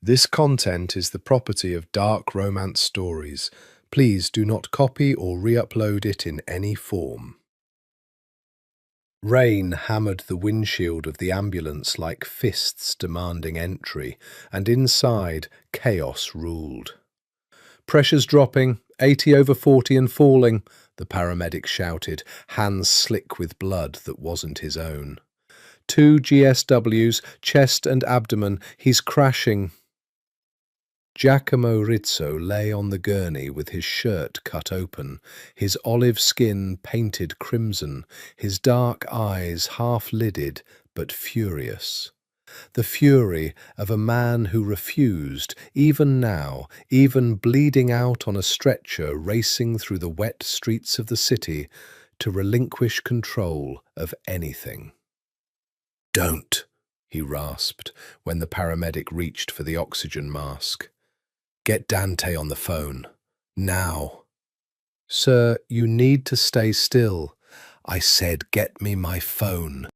This content is the property of Dark Romance Stories. Please do not copy or re-upload it in any form. Rain hammered the windshield of the ambulance like fists demanding entry, and inside, chaos ruled. "Pressure's dropping, 80 over 40 and falling," the paramedic shouted, hands slick with blood that wasn't his own. "2 GSWs, chest and abdomen, he's crashing." Giacomo Rizzo lay on the gurney with his shirt cut open, his olive skin painted crimson, his dark eyes half-lidded but furious. The fury of a man who refused, even now, even bleeding out on a stretcher racing through the wet streets of the city, to relinquish control of anything. "Don't," he rasped when the paramedic reached for the oxygen mask. "Get Dante on the phone. Now." "Sir, you need to stay still." "I said get me my phone."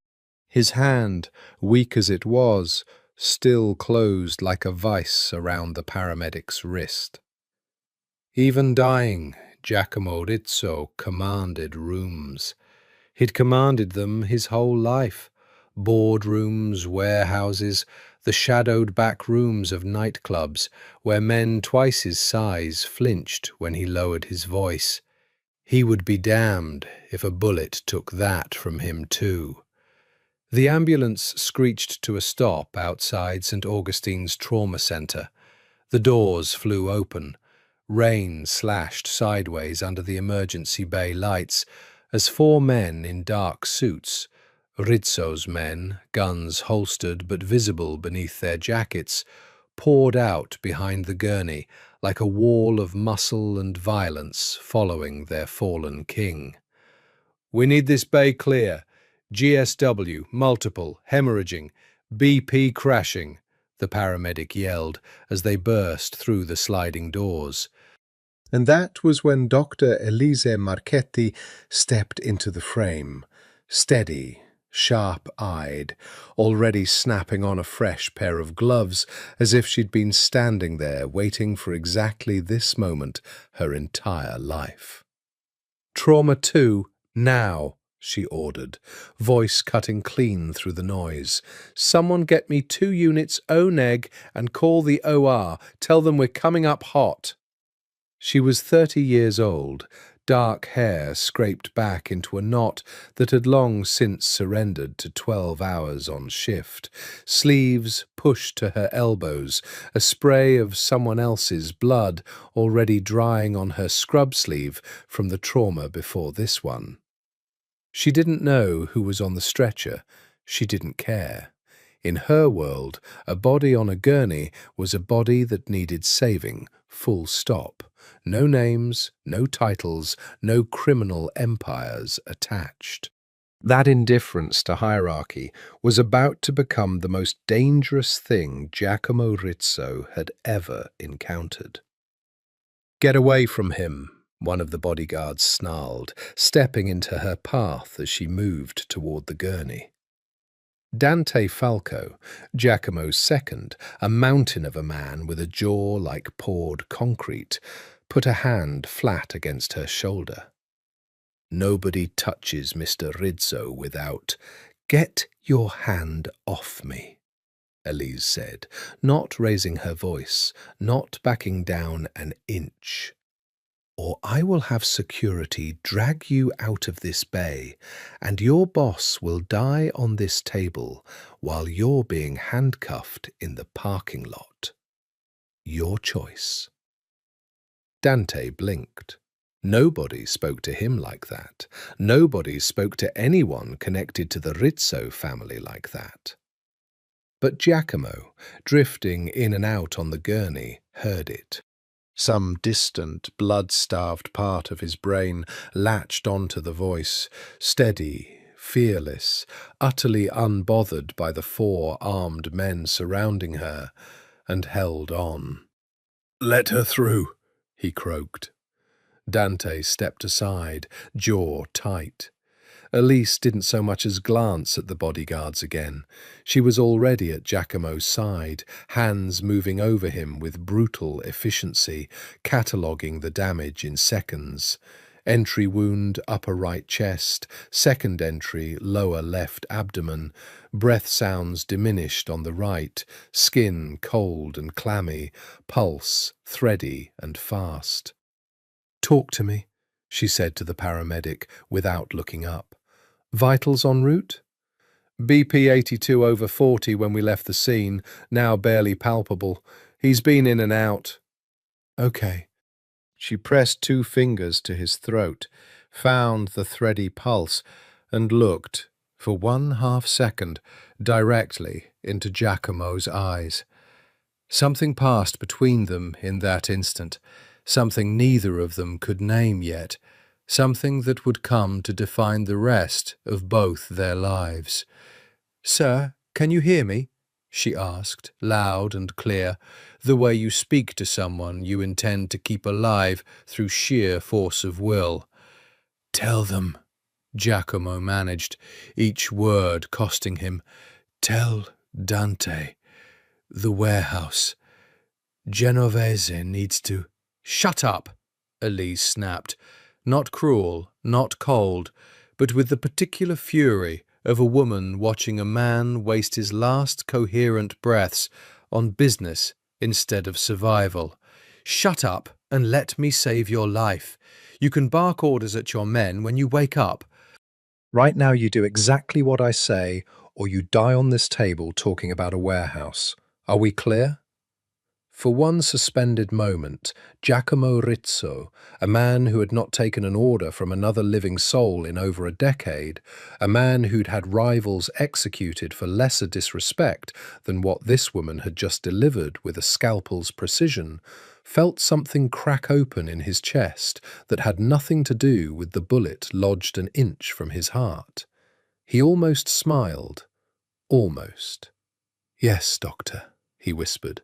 His hand, weak as it was, still closed like a vice around the paramedic's wrist. Even dying, Giacomo Rizzo commanded rooms. He'd commanded them his whole life. Boardrooms, warehouses, the shadowed back rooms of nightclubs, where men twice his size flinched when he lowered his voice. He would be damned if a bullet took that from him too. The ambulance screeched to a stop outside St. Augustine's Trauma Centre. The doors flew open. Rain slashed sideways under the emergency bay lights as 4 men in dark suits, Rizzo's men, guns holstered but visible beneath their jackets, poured out behind the gurney like a wall of muscle and violence following their fallen king. "We need this bay clear. GSW, multiple, hemorrhaging, BP crashing," the paramedic yelled as they burst through the sliding doors. And that was when Dr. Elise Marchetti stepped into the frame, steady, sharp-eyed, already snapping on a fresh pair of gloves as if she'd been standing there waiting for exactly this moment her entire life. "Trauma 2, now," she ordered, voice cutting clean through the noise. "Someone get me 2 units O-neg and call the OR. Tell them we're coming up hot." She was 30 years old, dark hair scraped back into a knot that had long since surrendered to 12 hours on shift, sleeves pushed to her elbows, a spray of someone else's blood already drying on her scrub sleeve from the trauma before this one. She didn't know who was on the stretcher. She didn't care. In her world, a body on a gurney was a body that needed saving, full stop. No names, no titles, no criminal empires attached. That indifference to hierarchy was about to become the most dangerous thing Giacomo Rizzo had ever encountered. "Get away from him," one of the bodyguards snarled, stepping into her path as she moved toward the gurney. Dante Falco, Giacomo's second, a mountain of a man with a jaw like poured concrete, put a hand flat against her shoulder. "Nobody touches Mr. Rizzo without—" "Get your hand off me," Elise said, not raising her voice, not backing down an inch. "Or I will have security drag you out of this bay, and your boss will die on this table while you're being handcuffed in the parking lot. Your choice." Dante blinked. Nobody spoke to him like that. Nobody spoke to anyone connected to the Rizzo family like that. But Giacomo, drifting in and out on the gurney, heard it. Some distant, blood-starved part of his brain latched onto the voice, steady, fearless, utterly unbothered by the 4 armed men surrounding her, and held on. "Let her through," he croaked. Dante stepped aside, jaw tight. Elise didn't so much as glance at the bodyguards again. She was already at Giacomo's side, hands moving over him with brutal efficiency, cataloguing the damage in seconds. Entry wound, upper right chest, second entry, lower left abdomen, breath sounds diminished on the right, skin cold and clammy, pulse thready and fast. "Talk to me," she said to the paramedic without looking up. "Vitals en route?" "BP 82 over 40 when we left the scene, now barely palpable. He's been in and out." "Okay." She pressed two fingers to his throat, found the thready pulse, and looked, for 1/2 second, directly into Giacomo's eyes. Something passed between them in that instant, something neither of them could name yet, something that would come to define the rest of both their lives. "Sir, can you hear me?" she asked, loud and clear, the way you speak to someone you intend to keep alive through sheer force of will. "Tell them," Giacomo managed, each word costing him. "Tell Dante. The warehouse. Genovese needs to—" "Shut up," Elise snapped, not cruel, not cold, but with the particular fury of a woman watching a man waste his last coherent breaths on business instead of survival. "Shut up and let me save your life. You can bark orders at your men when you wake up." Right now you do exactly what I say, or you die on this table talking about a warehouse. Are we clear? For one suspended moment, Giacomo Rizzo, a man who had not taken an order from another living soul in over a decade, a man who'd had rivals executed for lesser disrespect than what this woman had just delivered with a scalpel's precision, felt something crack open in his chest that had nothing to do with the bullet lodged an inch from his heart. He almost smiled. Almost. "Yes, doctor," he whispered,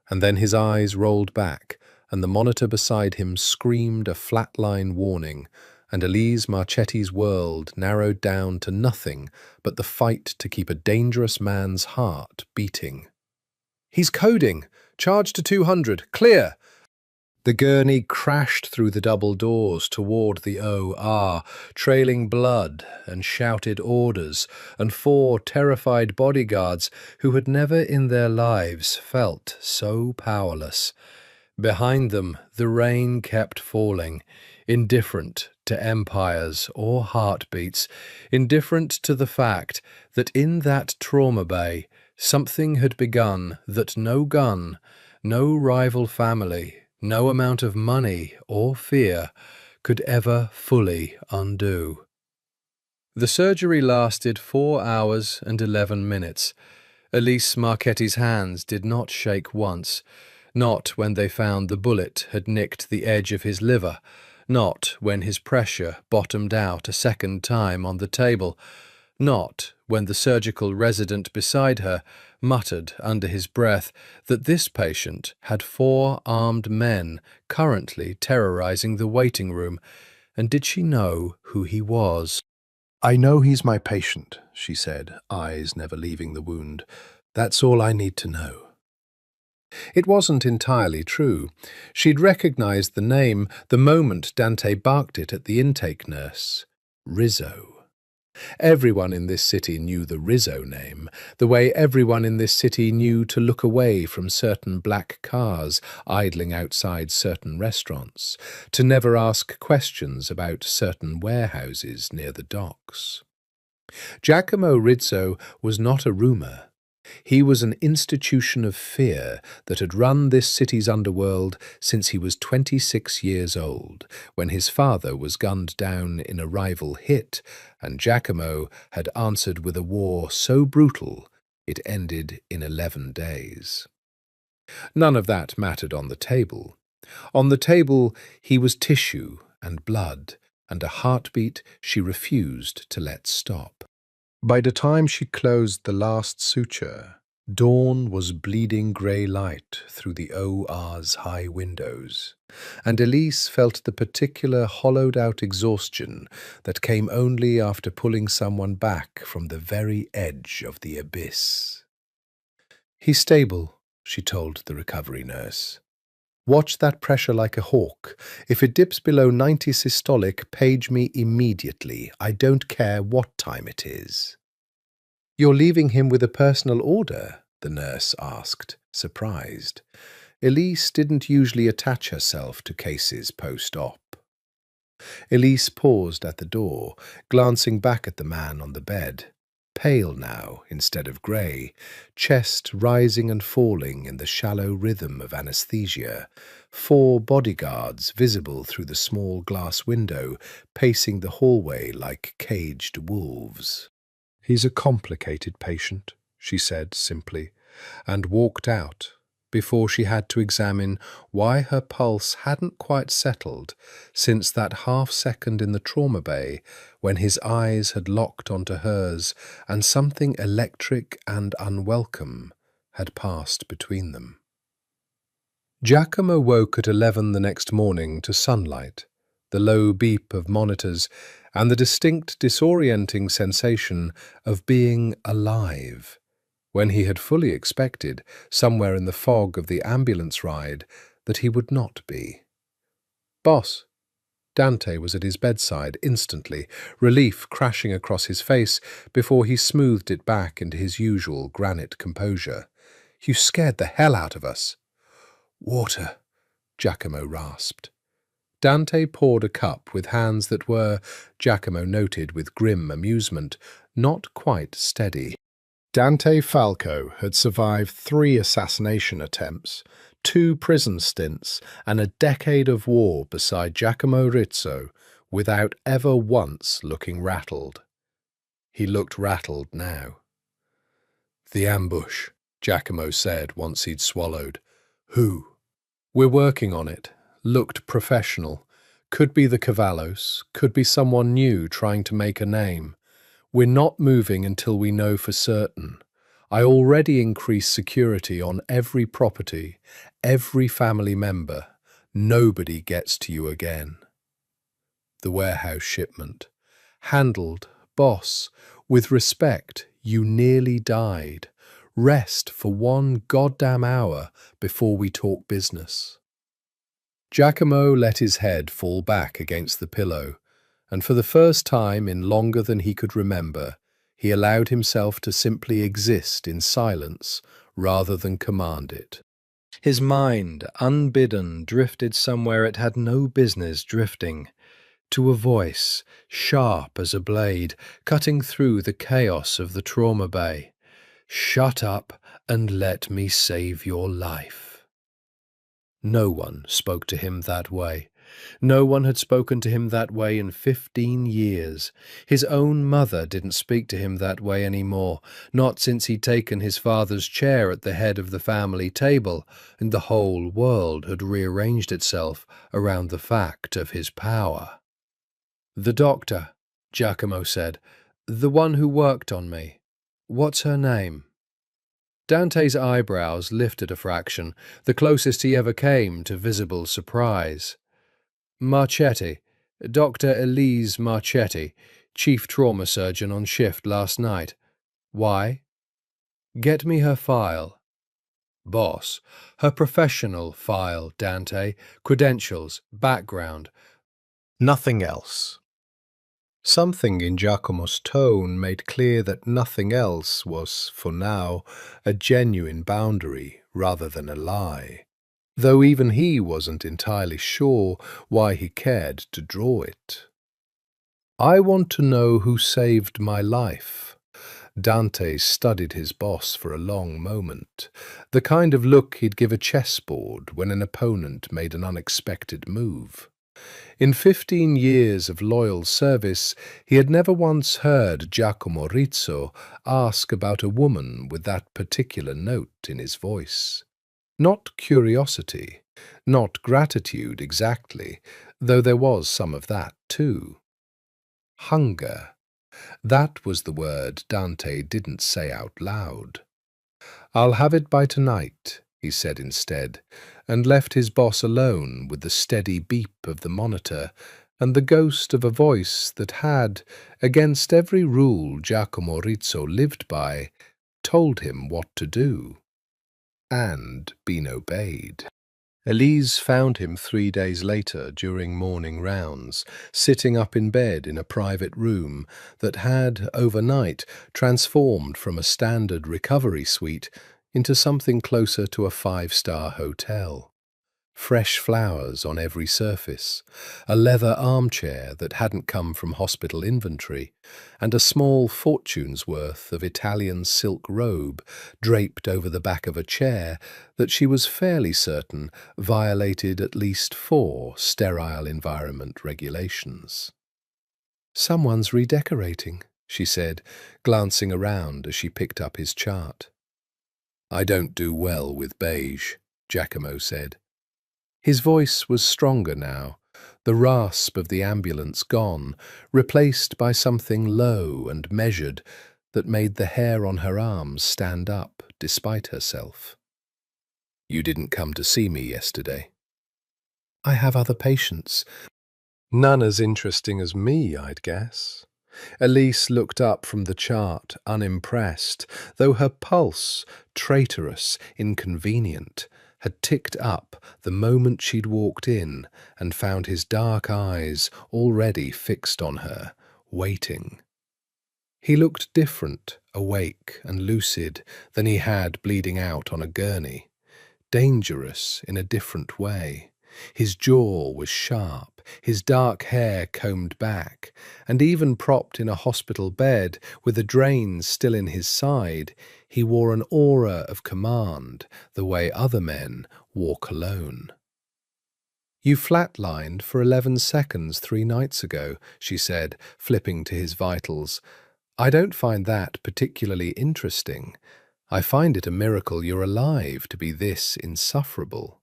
and then his eyes rolled back, and the monitor beside him screamed a flatline warning, and Elise Marchetti's world narrowed down to nothing but the fight to keep a dangerous man's heart beating. "He's coding! Charge to 200! Clear!" The gurney crashed through the double doors toward the OR, trailing blood and shouted orders, and 4 terrified bodyguards who had never in their lives felt so powerless. Behind them, the rain kept falling, indifferent to empires or heartbeats, indifferent to the fact that in that trauma bay, something had begun that no gun, no rival family, no amount of money or fear could ever fully undo. The surgery lasted 4 hours and 11 minutes. Elise Marchetti's hands did not shake once, not when they found the bullet had nicked the edge of his liver, not when his pressure bottomed out a second time on the table, not when the surgical resident beside her muttered under his breath that this patient had 4 armed men currently terrorizing the waiting room, and did she know who he was? "I know he's my patient," she said, eyes never leaving the wound. "That's all I need to know." It wasn't entirely true. She'd recognized the name the moment Dante barked it at the intake nurse. Rizzo. Everyone in this city knew the Rizzo name, the way everyone in this city knew to look away from certain black cars idling outside certain restaurants, to never ask questions about certain warehouses near the docks. Giacomo Rizzo was not a rumour. He was an institution of fear that had run this city's underworld since he was 26 years old, when his father was gunned down in a rival hit, and Giacomo had answered with a war so brutal it ended in 11 days. None of that mattered on the table. On the table he was tissue and blood, and a heartbeat she refused to let stop. By the time she closed the last suture, Dawn was bleeding grey light through the OR's high windows, and Elise felt the particular hollowed-out exhaustion that came only after pulling someone back from the very edge of the abyss. "He's stable," she told the recovery nurse. "Watch that pressure like a hawk. If it dips below 90 systolic, page me immediately. I don't care what time it is." "You're leaving him with a personal order?" the nurse asked, surprised. Elise didn't usually attach herself to cases post-op. Elise paused at the door, glancing back at the man on the bed. Pale now instead of grey, chest rising and falling in the shallow rhythm of anesthesia, 4 bodyguards visible through the small glass window, pacing the hallway like caged wolves. "He's a complicated patient," she said simply, and walked out before she had to examine why her pulse hadn't quite settled since that half-second in the trauma bay when his eyes had locked onto hers and something electric and unwelcome had passed between them. Giacomo woke at 11 the next morning to sunlight, the low beep of monitors, and the distinct disorienting sensation of being alive, when he had fully expected, somewhere in the fog of the ambulance ride, that he would not be. "Boss!" Dante was at his bedside instantly, relief crashing across his face before he smoothed it back into his usual granite composure. "You scared the hell out of us." "Water," Giacomo rasped. Dante poured a cup with hands that were, Giacomo noted with grim amusement, not quite steady. Dante Falco had survived 3 assassination attempts, 2 prison stints, and a decade of war beside Giacomo Rizzo without ever once looking rattled. He looked rattled now. "The ambush," Giacomo said once he'd swallowed. "Who?" "We're working on it. Looked professional. Could be the Cavallos, could be someone new trying to make a name. We're not moving until we know for certain. I already increased security on every property, every family member. Nobody gets to you again." The warehouse shipment. "Handled, boss. With respect, you nearly died. Rest for 1 goddamn hour before we talk business." Giacomo let his head fall back against the pillow, and for the first time in longer than he could remember, he allowed himself to simply exist in silence rather than command it. His mind, unbidden, drifted somewhere it had no business drifting, to a voice, sharp as a blade, cutting through the chaos of the trauma bay. "Shut up and let me save your life." No one spoke to him that way. No one had spoken to him that way in 15 years. His own mother didn't speak to him that way anymore, not since he'd taken his father's chair at the head of the family table, and the whole world had rearranged itself around the fact of his power. "The doctor," Giacomo said. "The one who worked on me. What's her name?" Dante's eyebrows lifted a fraction, the closest he ever came to visible surprise. "Marchetti. Dr. Elise Marchetti, chief trauma surgeon on shift last night. Why?" "Get me her file." "Boss, her professional file, Dante. Credentials, background. Nothing else." Something in Giacomo's tone made clear that nothing else was, for now, a genuine boundary rather than a lie, though even he wasn't entirely sure why he cared to draw it. "I want to know who saved my life." Dante studied his boss for a long moment, the kind of look he'd give a chessboard when an opponent made an unexpected move. In 15 years of loyal service, he had never once heard Giacomo Rizzo ask about a woman with that particular note in his voice. Not curiosity, not gratitude exactly, though there was some of that too. Hunger. That was the word Dante didn't say out loud. "I'll have it by tonight," he said instead, and left his boss alone with the steady beep of the monitor and the ghost of a voice that had, against every rule Giacomo Rizzo lived by, told him what to do and been obeyed. Elise found him 3 days later during morning rounds, sitting up in bed in a private room that had, overnight, transformed from a standard recovery suite into something closer to a five-star hotel. Fresh flowers on every surface, a leather armchair that hadn't come from hospital inventory, and a small fortune's worth of Italian silk robe draped over the back of a chair that she was fairly certain violated at least 4 sterile environment regulations. "Someone's redecorating," she said, glancing around as she picked up his chart. "I don't do well with beige," Giacomo said. His voice was stronger now, the rasp of the ambulance gone, replaced by something low and measured that made the hair on her arms stand up despite herself. "You didn't come to see me yesterday." "I have other patients." "None as interesting as me, I'd guess." Elise looked up from the chart, unimpressed, though her pulse, traitorous, inconvenient, had ticked up the moment she'd walked in and found his dark eyes already fixed on her, waiting. He looked different, awake and lucid, than he had bleeding out on a gurney, dangerous in a different way. His jaw was sharp, his dark hair combed back, and even propped in a hospital bed with a drain still in his side, he wore an aura of command, the way other men wore cologne. "You flatlined for 11 seconds 3 nights ago," she said, flipping to his vitals. "I don't find that particularly interesting. I find it a miracle you're alive to be this insufferable."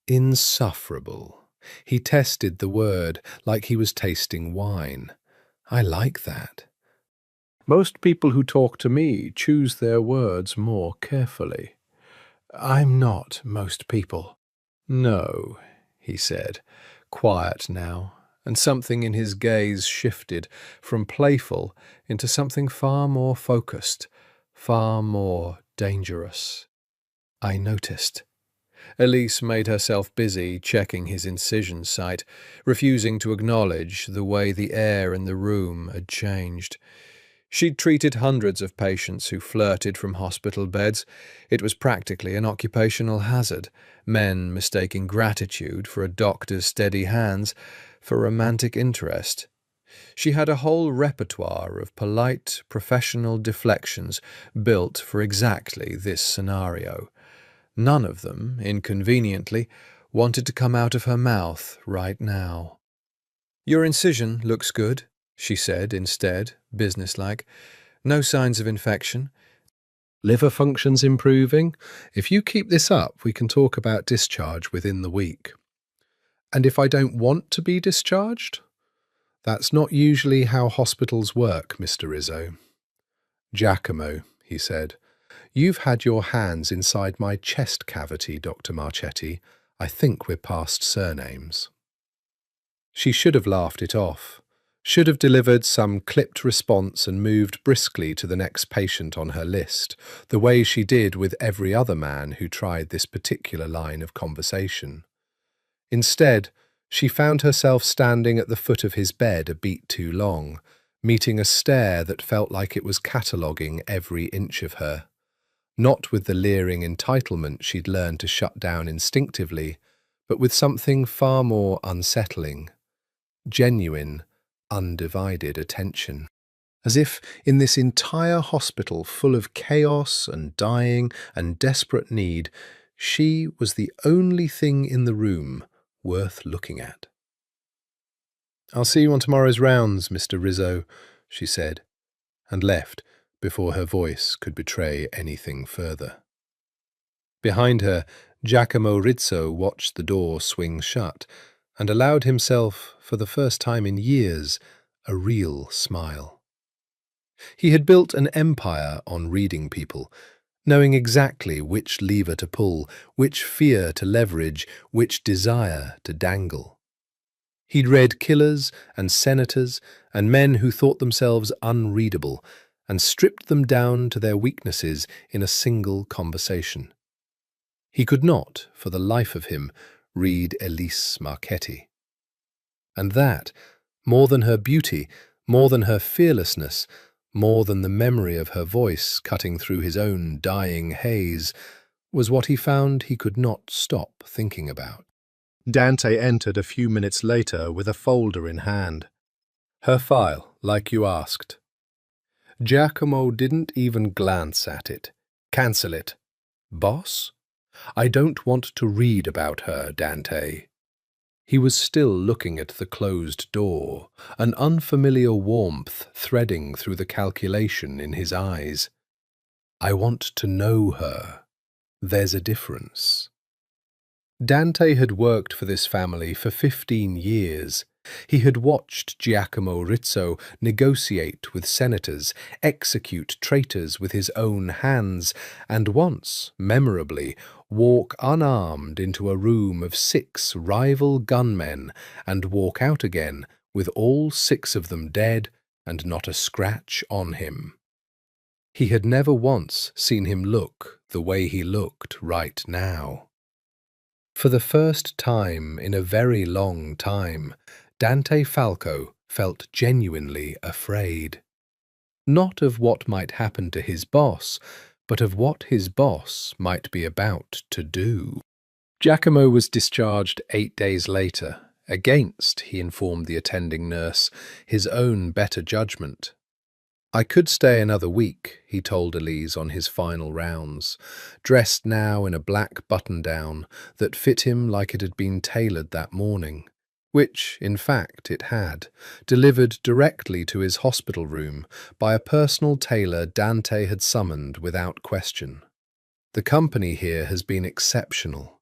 Insufferable. He tested the word like he was tasting wine. I like that. Most people who talk to me choose their words more carefully. I'm not most people. "No," he said, quiet now, and something in his gaze shifted from playful into something far more focused, far more dangerous. "I noticed." Elise made herself busy checking his incision site, refusing to acknowledge the way the air in the room had changed. She'd treated hundreds of patients who flirted from hospital beds. It was practically an occupational hazard, men mistaking gratitude for a doctor's steady hands for romantic interest. She had a whole repertoire of polite, professional deflections built for exactly this scenario. None of them, inconveniently, wanted to come out of her mouth right now. "Your incision looks good," she said instead, businesslike. "No signs of infection. Liver function's improving. If you keep this up, we can talk about discharge within the week." "And if I don't want to be discharged?" "That's not usually how hospitals work, Mr. Rizzo." "Giacomo," he said. "You've had your hands inside my chest cavity, Dr. Marchetti. I think we're past surnames." She should have laughed it off, should have delivered some clipped response and moved briskly to the next patient on her list, the way she did with every other man who tried this particular line of conversation. Instead, she found herself standing at the foot of his bed a beat too long, meeting a stare that felt like it was cataloguing every inch of her. Not with the leering entitlement she'd learned to shut down instinctively, but with something far more unsettling. Genuine, undivided attention. As if in this entire hospital full of chaos and dying and desperate need, she was the only thing in the room worth looking at. "I'll see you on tomorrow's rounds, Mr. Rizzo," she said, and left before her voice could betray anything further. Behind her, Giacomo Rizzo watched the door swing shut and allowed himself, for the first time in years, a real smile. He had built an empire on reading people, knowing exactly which lever to pull, which fear to leverage, which desire to dangle. He'd read killers and senators and men who thought themselves unreadable and stripped them down to their weaknesses in a single conversation. He could not, for the life of him, read Elise Marchetti. And that, more than her beauty, more than her fearlessness, more than the memory of her voice cutting through his own dying haze, was what he found he could not stop thinking about. Dante entered a few minutes later with a folder in hand. Her file, like you asked. Giacomo didn't even glance at it. Cancel it. Boss? I don't want to read about her, Dante. He was still looking at the closed door, an unfamiliar warmth threading through the calculation in his eyes. I want to know her. There's a difference. Dante had worked for this family for 15 years. He had watched Giacomo Rizzo negotiate with senators, execute traitors with his own hands, and once, memorably, walk unarmed into a room of 6 rival gunmen and walk out again with all 6 of them dead and not a scratch on him. He had never once seen him look the way he looked right now. For the first time in a very long time, Dante Falco felt genuinely afraid. Not of what might happen to his boss, but of what his boss might be about to do. Giacomo was discharged 8 days later, against, he informed the attending nurse, his own better judgment. I could stay another week, he told Elise on his final rounds, dressed now in a black button-down that fit him like it had been tailored that morning, which, in fact, it had, delivered directly to his hospital room by a personal tailor Dante had summoned without question. The company here has been exceptional.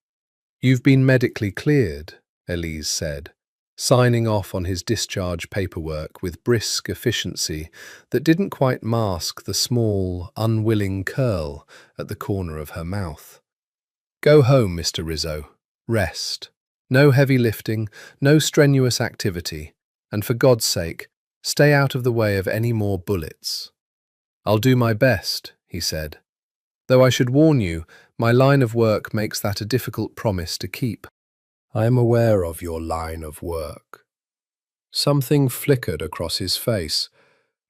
You've been medically cleared, Elise said, signing off on his discharge paperwork with brisk efficiency that didn't quite mask the small, unwilling curl at the corner of her mouth. Go home, Mr. Rizzo. Rest. No heavy lifting, no strenuous activity, and for God's sake, stay out of the way of any more bullets. I'll do my best, he said. Though I should warn you, my line of work makes that a difficult promise to keep. I am aware of your line of work. Something flickered across his face.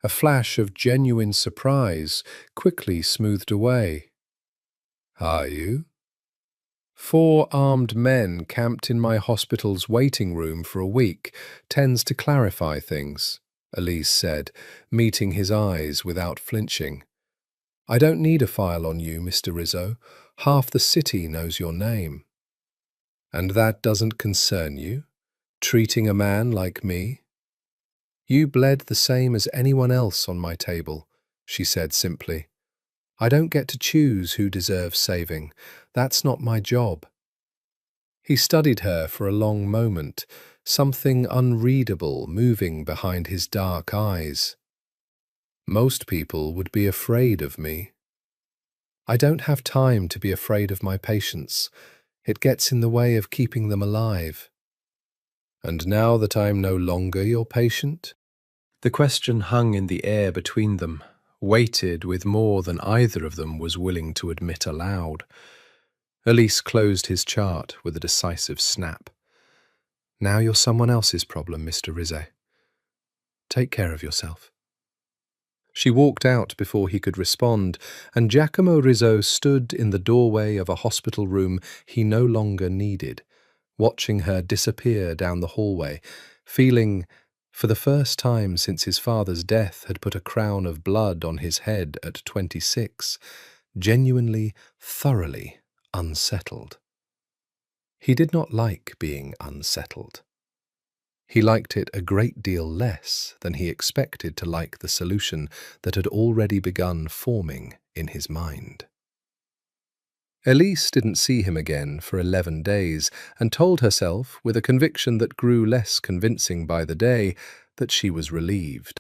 A flash of genuine surprise quickly smoothed away. Are you? 4 armed men camped in my hospital's waiting room for a week tends to clarify things, Elise said, meeting his eyes without flinching. I don't need a file on you, Mr. Rizzo. Half the city knows your name. And that doesn't concern you, treating a man like me? You bled the same as anyone else on my table, she said simply. I don't get to choose who deserves saving. That's not my job. He studied her for a long moment, something unreadable moving behind his dark eyes. Most people would be afraid of me. I don't have time to be afraid of my patients. It gets in the way of keeping them alive. And now that I'm no longer your patient? The question hung in the air between them, weighted with more than either of them was willing to admit aloud. Elise closed his chart with a decisive snap. Now you're someone else's problem, Mr. Rizzo. Take care of yourself. She walked out before he could respond, and Giacomo Rizzo stood in the doorway of a hospital room he no longer needed, watching her disappear down the hallway, feeling, for the first time since his father's death had put a crown of blood on his head at 26, genuinely, thoroughly unsettled. He did not like being unsettled. He liked it a great deal less than he expected to like the solution that had already begun forming in his mind. Elise didn't see him again for 11 days and told herself, with a conviction that grew less convincing by the day, that she was relieved.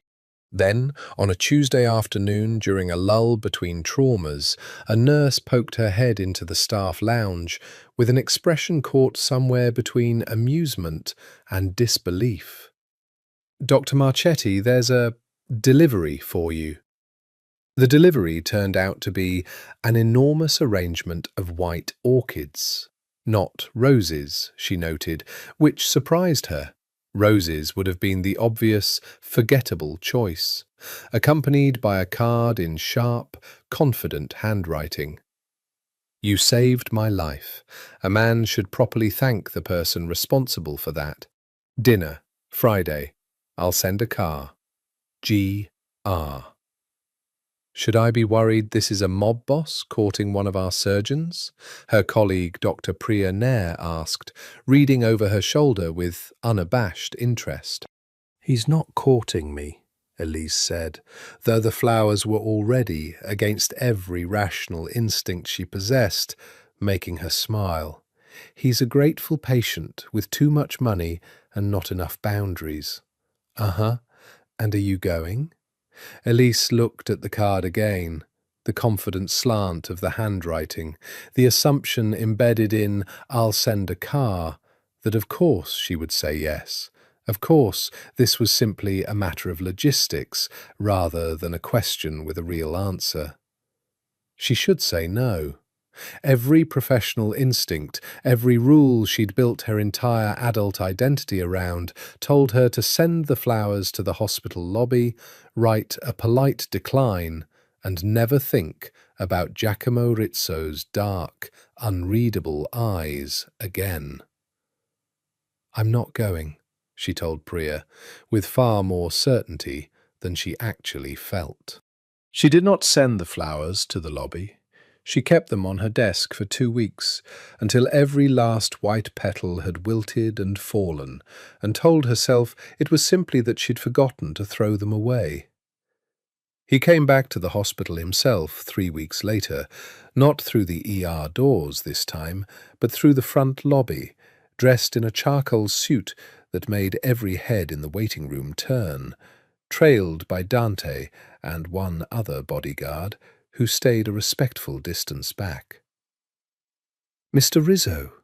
Then, on a Tuesday afternoon during a lull between traumas, a nurse poked her head into the staff lounge with an expression caught somewhere between amusement and disbelief. "Dr. Marchetti, there's a delivery for you." The delivery turned out to be an enormous arrangement of white orchids. Not roses, she noted, which surprised her. Roses would have been the obvious, forgettable choice, accompanied by a card in sharp, confident handwriting. "You saved my life. A man should properly thank the person responsible for that. Dinner, Friday. I'll send a car. G.R." "Should I be worried this is a mob boss courting one of our surgeons?" her colleague Dr. Priya Nair asked, reading over her shoulder with unabashed interest. "He's not courting me," Elise said, though the flowers were already, against every rational instinct she possessed, making her smile. "He's a grateful patient with too much money and not enough boundaries." "Uh-huh. And are you going?" Elise looked at the card again, the confident slant of the handwriting, the assumption embedded in "I'll send a car," that of course she would say yes. Of course, this was simply a matter of logistics rather than a question with a real answer. She should say no. Every professional instinct, every rule she'd built her entire adult identity around, told her to send the flowers to the hospital lobby, write a polite decline, and never think about Giacomo Rizzo's dark, unreadable eyes again. "I'm not going," she told Priya, with far more certainty than she actually felt. She did not send the flowers to the lobby. She kept them on her desk for 2 weeks, until every last white petal had wilted and fallen, and told herself it was simply that she'd forgotten to throw them away. He came back to the hospital himself 3 weeks later, not through the ER doors this time, but through the front lobby, dressed in a charcoal suit that made every head in the waiting room turn, trailed by Dante and one other bodyguard, who stayed a respectful distance back. "Mr. Rizzo."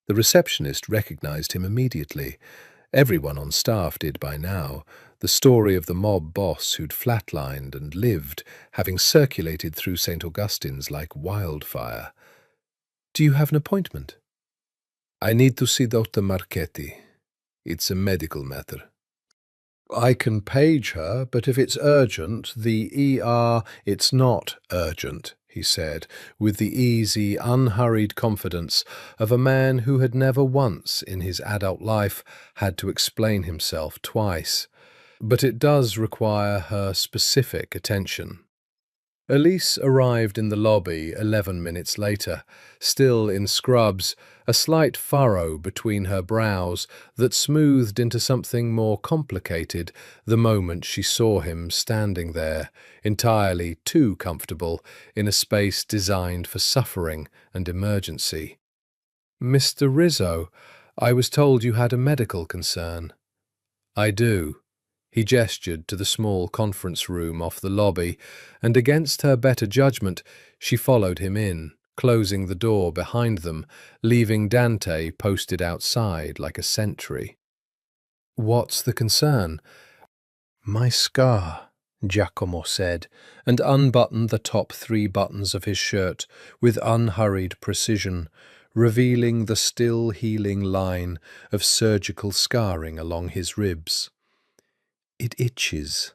The receptionist recognized him immediately. Everyone on staff did by now. The story of the mob boss who'd flatlined and lived, having circulated through St. Augustine's like wildfire. "Do you have an appointment?" "I need to see Dr. Marchetti. It's a medical matter." "I can page her, but if it's urgent, the ER—" "It's not urgent," he said, with the easy, unhurried confidence of a man who had never once in his adult life had to explain himself twice. "But it does require her specific attention." Elise arrived in the lobby 11 minutes later, still in scrubs, a slight furrow between her brows that smoothed into something more complicated the moment she saw him standing there, entirely too comfortable in a space designed for suffering and emergency. "Mr. Rizzo, I was told you had a medical concern." "I do." He gestured to the small conference room off the lobby, and against her better judgment, she followed him in, closing the door behind them, leaving Dante posted outside like a sentry. "What's the concern?" "My scar," Giacomo said, and unbuttoned the top 3 buttons of his shirt with unhurried precision, revealing the still healing line of surgical scarring along his ribs. "It itches.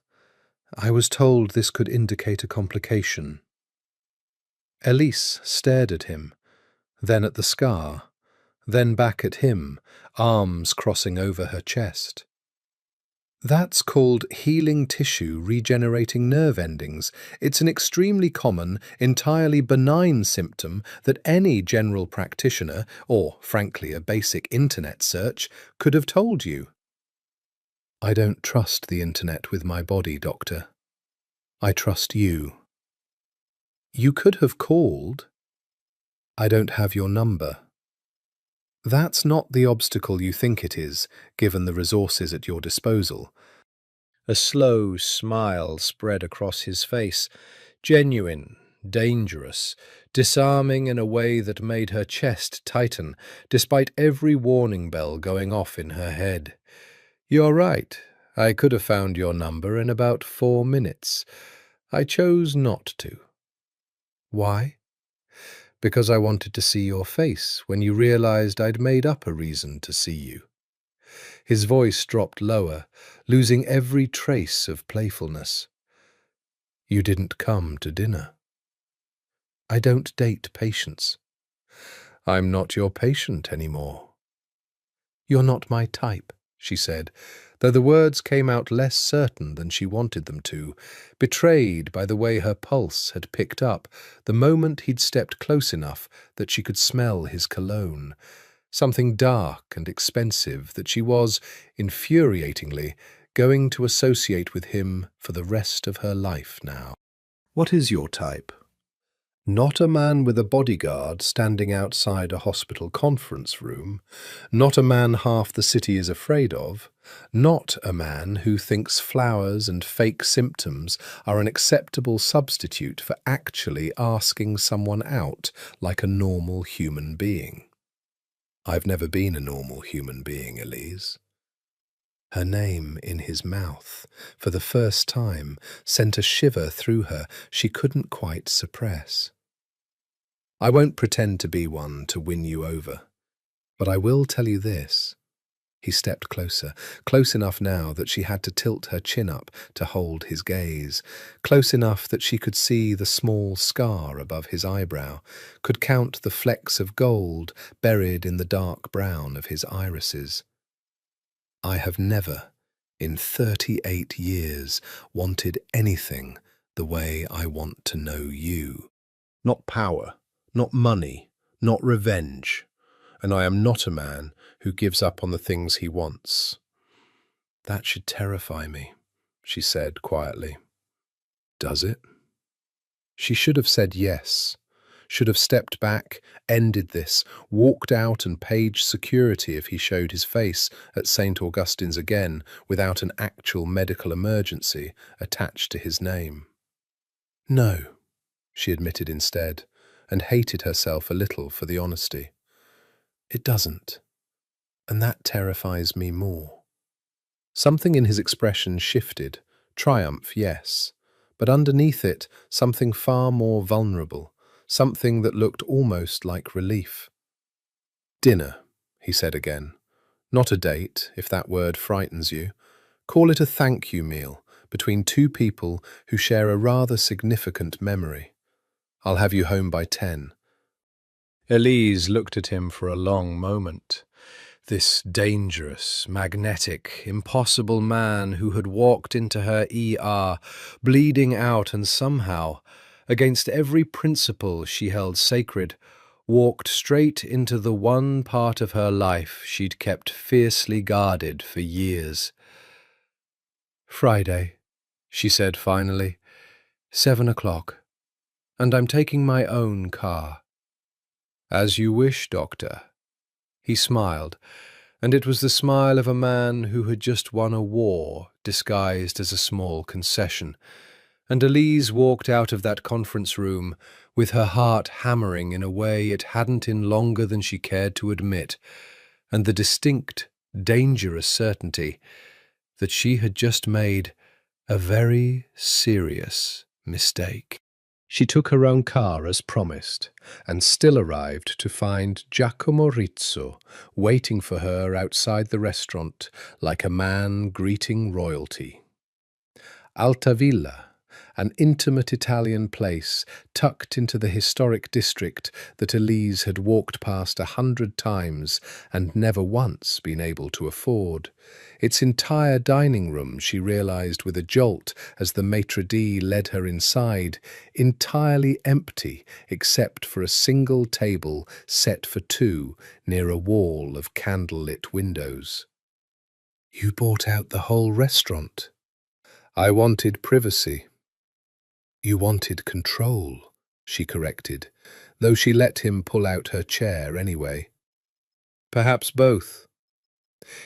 I was told this could indicate a complication." Elise stared at him, then at the scar, then back at him, arms crossing over her chest. "That's called healing tissue regenerating nerve endings. It's an extremely common, entirely benign symptom that any general practitioner, or frankly a basic internet search, could have told you." "I don't trust the internet with my body, doctor. I trust you." "You could have called." "I don't have your number." "That's not the obstacle you think it is, given the resources at your disposal. A slow smile spread across his face, genuine, dangerous, disarming in a way that made her chest tighten, despite every warning bell going off in her head. "You're right. I could have found your number in about 4 minutes. I chose not to." "Why?" "Because I wanted to see your face when you realized I'd made up a reason to see you." His voice dropped lower, losing every trace of playfulness. "You didn't come to dinner." "I don't date patients." "I'm not your patient anymore." "You're not my type," she said, though the words came out less certain than she wanted them to, betrayed by the way her pulse had picked up the moment he'd stepped close enough that she could smell his cologne, something dark and expensive that she was, infuriatingly, going to associate with him for the rest of her life now. "What is your type?" Not a man with a bodyguard standing outside a hospital conference room, not a man half the city is afraid of, not a man who thinks flowers and fake symptoms are an acceptable substitute for actually asking someone out like a normal human being. "I've never been a normal human being, Elise." Her name in his mouth, for the first time, sent a shiver through her she couldn't quite suppress. "I won't pretend to be one to win you over, but I will tell you this." He stepped closer, close enough now that she had to tilt her chin up to hold his gaze, close enough that she could see the small scar above his eyebrow, could count the flecks of gold buried in the dark brown of his irises. "I have never, in 38 years, wanted anything the way I want to know you. Not power, not money, not revenge. And I am not a man who gives up on the things he wants." "That should terrify me," she said quietly. "Does it?" She should have said yes, should have stepped back, ended this, walked out and paid security if he showed his face at St. Augustine's again without an actual medical emergency attached to his name. "No," she admitted instead, and hated herself a little for the honesty. "It doesn't, and that terrifies me more." Something in his expression shifted. Triumph, yes, but underneath it something far more vulnerable, something that looked almost like relief. "Dinner," he said again. "Not a date, if that word frightens you. Call it a thank you meal between two people who share a rather significant memory. I'll have you home by 10. Elise looked at him for a long moment. This dangerous, magnetic, impossible man who had walked into her ER, bleeding out and somehow, against every principle she held sacred, walked straight into the one part of her life she'd kept fiercely guarded for years. "Friday," she said finally, 7 o'clock, and I'm taking my own car." "As you wish, Doctor." He smiled, and it was the smile of a man who had just won a war disguised as a small concession, and Elise walked out of that conference room with her heart hammering in a way it hadn't in longer than she cared to admit, and the distinct, dangerous certainty that she had just made a very serious mistake. She took her own car as promised, and still arrived to find Giacomo Rizzo waiting for her outside the restaurant like a man greeting royalty. Altavilla, an intimate Italian place tucked into the historic district that Elise had walked past 100 times and never once been able to afford. Its entire dining room, she realized with a jolt as the maitre d' led her inside, entirely empty except for a single table set for two near a wall of candlelit windows. "You bought out the whole restaurant." "I wanted privacy." "You wanted control," she corrected, though she let him pull out her chair anyway. "Perhaps both."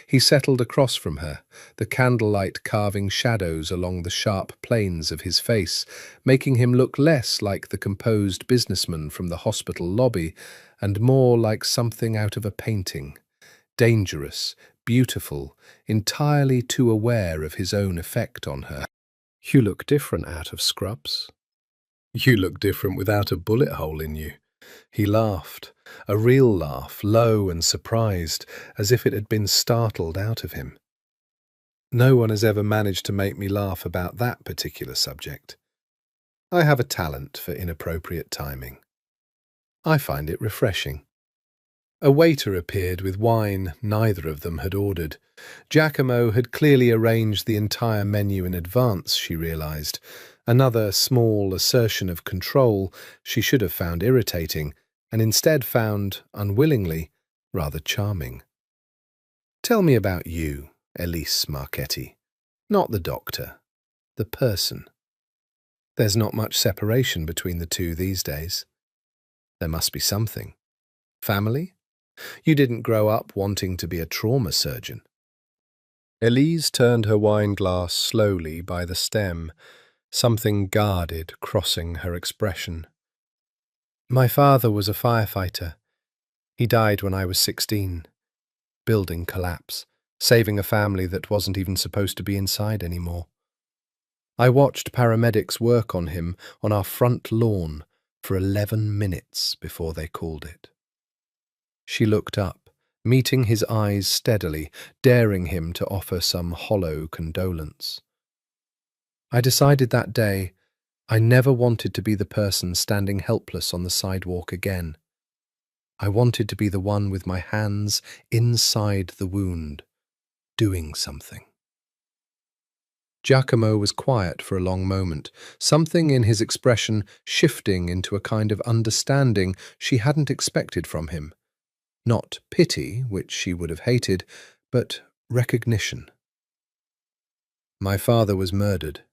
He settled across from her, the candlelight carving shadows along the sharp planes of his face, making him look less like the composed businessman from the hospital lobby and more like something out of a painting, dangerous, beautiful, entirely too aware of his own effect on her. "You look different out of scrubs." "You look different without a bullet hole in you." He laughed, a real laugh, low and surprised, as if it had been startled out of him. No one has ever managed to make me laugh about that particular subject. I have a talent for inappropriate timing. I find it refreshing. A waiter appeared with wine neither of them had ordered. Giacomo had clearly arranged the entire menu in advance, she realized. Another small assertion of control she should have found irritating, and instead found, unwillingly, rather charming. "Tell me about you, Elise Marchetti. Not the doctor, the person." There's not much separation between the two these days. There must be something. Family? You didn't grow up wanting to be a trauma surgeon. Elise turned her wine glass slowly by the stem, something guarded crossing her expression. "My father was a firefighter. He died when I was 16. Building collapse, saving a family that wasn't even supposed to be inside anymore. I watched paramedics work on him on our front lawn for 11 minutes before they called it." She looked up, meeting his eyes steadily, daring him to offer some hollow condolence. "I decided that day I never wanted to be the person standing helpless on the sidewalk again. I wanted to be the one with my hands inside the wound, doing something." Giacomo was quiet for a long moment, something in his expression shifting into a kind of understanding she hadn't expected from him. Not pity, which she would have hated, but recognition. "My father was murdered,"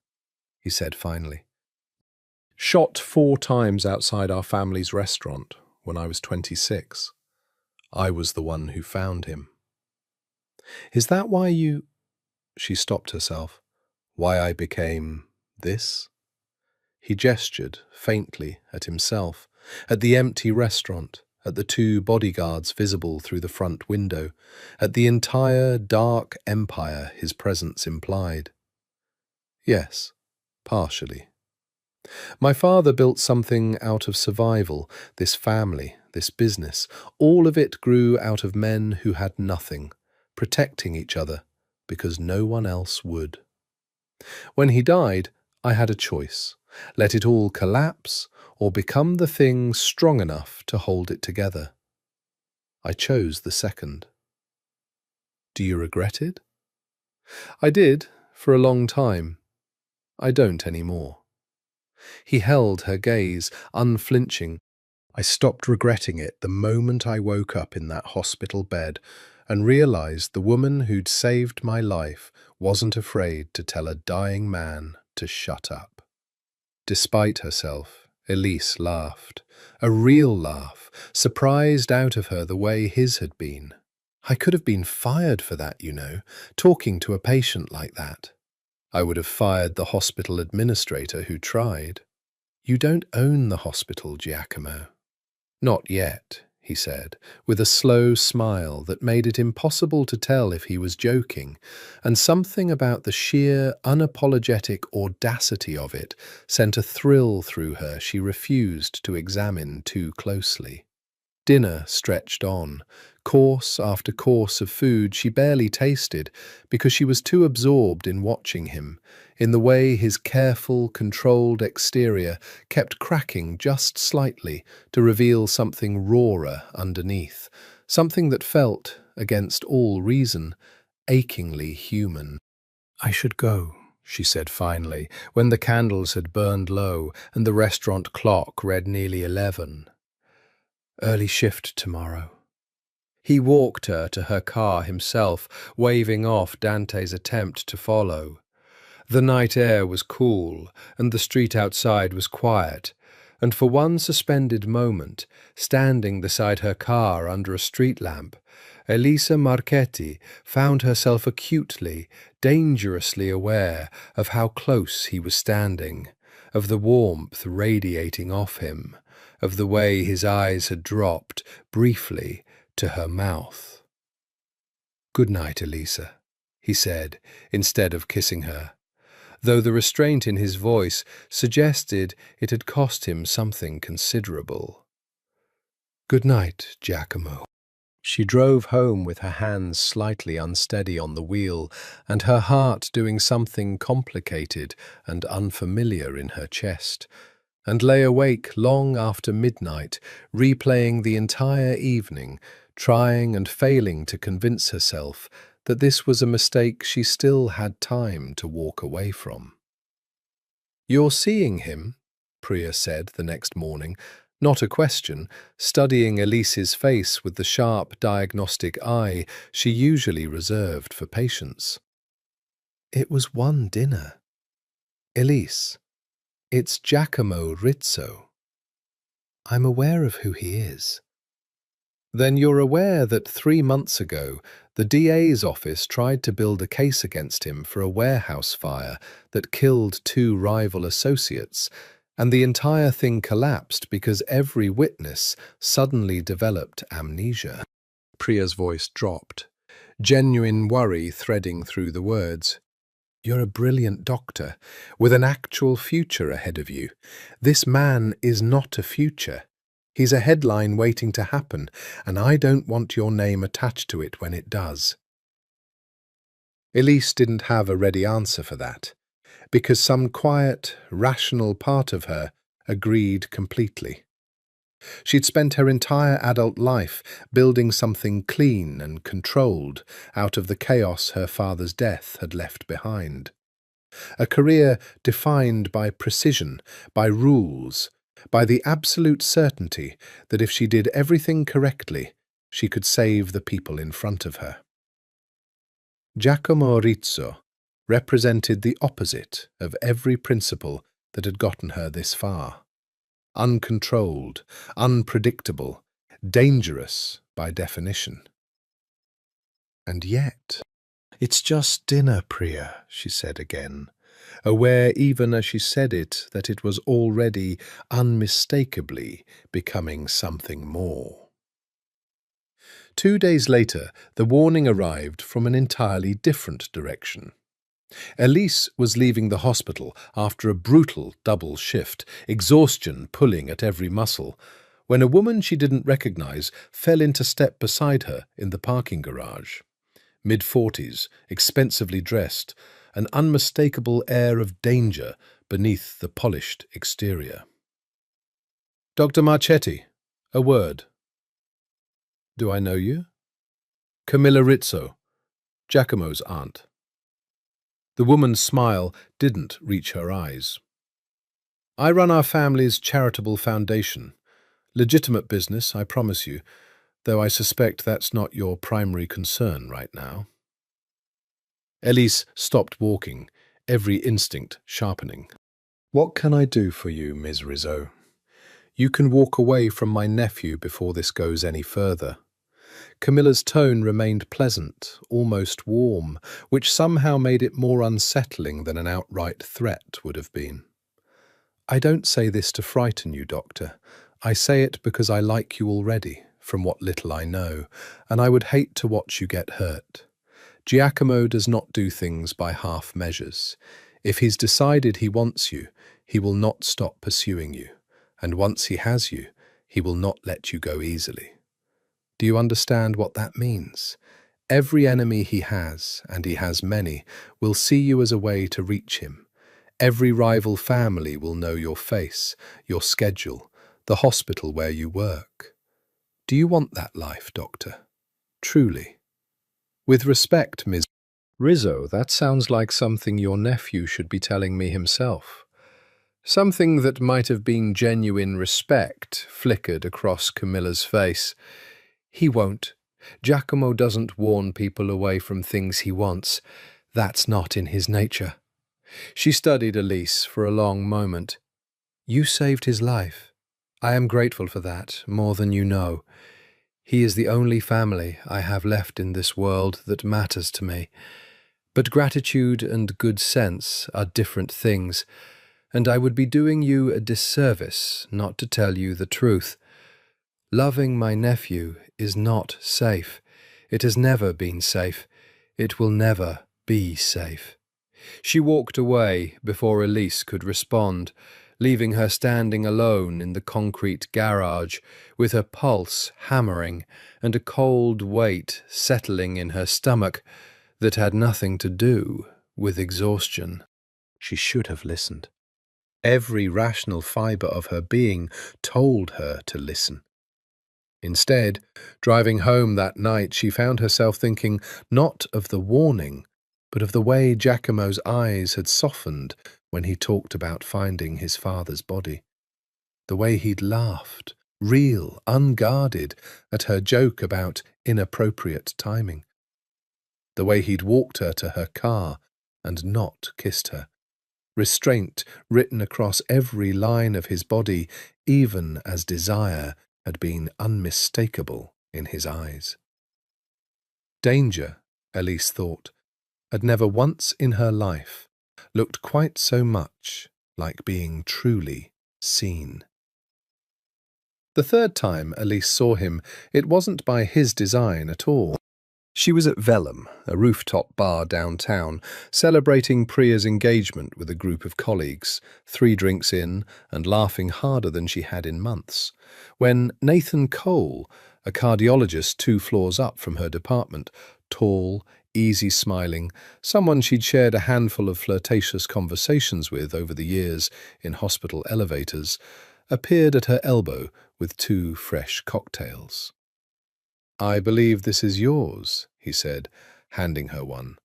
he said finally. "Shot 4 times outside our family's restaurant when I was 26. I was the one who found him." "Is that why you—" She stopped herself. "Why I became this?" He gestured faintly at himself, at the empty restaurant, at the 2 bodyguards visible through the front window, at the entire dark empire his presence implied. "Yes, partially. My father built something out of survival, this family, this business. All of it grew out of men who had nothing, protecting each other, because no one else would. When he died, I had a choice. Let it all collapse, or become the thing strong enough to hold it together. I chose the second." "Do you regret it?" "I did, for a long time. I don't anymore." He held her gaze, unflinching. "I stopped regretting it the moment I woke up in that hospital bed and realized the woman who'd saved my life wasn't afraid to tell a dying man to shut up." Despite herself, Elise laughed. A real laugh, surprised out of her the way his had been. "I could have been fired for that, you know, talking to a patient like that. I would have fired the hospital administrator who tried." "You don't own the hospital, Giacomo." "Not yet," he said, with a slow smile that made it impossible to tell if he was joking, and something about the sheer, unapologetic audacity of it sent a thrill through her she refused to examine too closely. Dinner stretched on, course after course of food she barely tasted because she was too absorbed in watching him, in the way his careful, controlled exterior kept cracking just slightly to reveal something rawer underneath, something that felt, against all reason, achingly human. "I should go," she said finally, when the candles had burned low and the restaurant clock read nearly 11. "Early shift tomorrow." He walked her to her car himself, waving off Dante's attempt to follow. The night air was cool, and the street outside was quiet, and for one suspended moment, standing beside her car under a street lamp, Elisa Marchetti found herself acutely, dangerously aware of how close he was standing, of the warmth radiating off him, of the way his eyes had dropped, briefly, to her mouth. "Good night, Elisa," he said, instead of kissing her, though the restraint in his voice suggested it had cost him something considerable. "Good night, Giacomo." She drove home with her hands slightly unsteady on the wheel and her heart doing something complicated and unfamiliar in her chest, and lay awake long after midnight, replaying the entire evening, trying and failing to convince herself that this was a mistake she still had time to walk away from. "You're seeing him," Priya said the next morning, not a question, studying Elise's face with the sharp diagnostic eye she usually reserved for patients. "It was one dinner. Elise, it's Giacomo Rizzo. I'm aware of who he is." "Then you're aware that 3 months ago the DA's office tried to build a case against him for a warehouse fire that killed 2 rival associates, and the entire thing collapsed because every witness suddenly developed amnesia?" Priya's voice dropped, genuine worry threading through the words. "You're a brilliant doctor, with an actual future ahead of you. This man is not a future. He's a headline waiting to happen, and I don't want your name attached to it when it does." Elise didn't have a ready answer for that, because some quiet, rational part of her agreed completely. She'd spent her entire adult life building something clean and controlled out of the chaos her father's death had left behind. A career defined by precision, by rules, by the absolute certainty that if she did everything correctly, she could save the people in front of her. Giacomo Rizzo represented the opposite of every principle that had gotten her this far. Uncontrolled, unpredictable, dangerous by definition. And yet, "It's just dinner, Priya," she said again, aware even as she said it that it was already unmistakably becoming something more. 2 days later, the warning arrived from an entirely different direction. Elise was leaving the hospital after a brutal double shift, exhaustion pulling at every muscle, when a woman she didn't recognize fell into step beside her in the parking garage. Mid-40s, expensively dressed, an unmistakable air of danger beneath the polished exterior. "Dr. Marchetti, a word." "Do I know you?" "Camilla Rizzo, Giacomo's aunt." The woman's smile didn't reach her eyes. "I run our family's charitable foundation. Legitimate business, I promise you, though I suspect that's not your primary concern right now." Elise stopped walking, every instinct sharpening. "What can I do for you, Ms. Rizzo? You can walk away from my nephew before this goes any further." Camilla's tone remained pleasant, almost warm, which somehow made it more unsettling than an outright threat would have been. "I don't say this to frighten you, Doctor. I say it because I like you already, from what little I know, and I would hate to watch you get hurt. Giacomo does not do things by half measures. If he's decided he wants you, he will not stop pursuing you, and once he has you, he will not let you go easily. Do you understand what that means? Every enemy he has, and he has many, will see you as a way to reach him. Every rival family will know your face, your schedule, the hospital where you work. Do you want that life, Doctor? Truly?" "With respect, Ms. Rizzo, that sounds like something your nephew should be telling me himself." Something that might have been genuine respect flickered across Camilla's face. "He won't. Giacomo doesn't warn people away from things he wants. That's not in his nature." She studied Elise for a long moment. "You saved his life. I am grateful for that, more than you know. He is the only family I have left in this world that matters to me. But gratitude and good sense are different things, and I would be doing you a disservice not to tell you the truth. Loving my nephew is not safe. It has never been safe. It will never be safe. She walked away before Elise could respond, leaving her standing alone in the concrete garage, with her pulse hammering and a cold weight settling in her stomach that had nothing to do with exhaustion. She should have listened. Every rational fibre of her being told her to listen. Instead, driving home that night, she found herself thinking not of the warning, but of the way Giacomo's eyes had softened when he talked about finding his father's body. The way he'd laughed, real, unguarded, at her joke about inappropriate timing. The way he'd walked her to her car and not kissed her. Restraint written across every line of his body, even as desire had been unmistakable in his eyes. Danger, Elise thought, had never once in her life looked quite so much like being truly seen. The third time Elise saw him, it wasn't by his design at all. She was at Vellum, a rooftop bar downtown, celebrating Priya's engagement with a group of colleagues, 3 drinks in and laughing harder than she had in months, when Nathan Cole, a cardiologist 2 floors up from her department, tall, easy-smiling, someone she'd shared a handful of flirtatious conversations with over the years in hospital elevators, appeared at her elbow with 2 fresh cocktails. "I believe this is yours," he said, handing her one.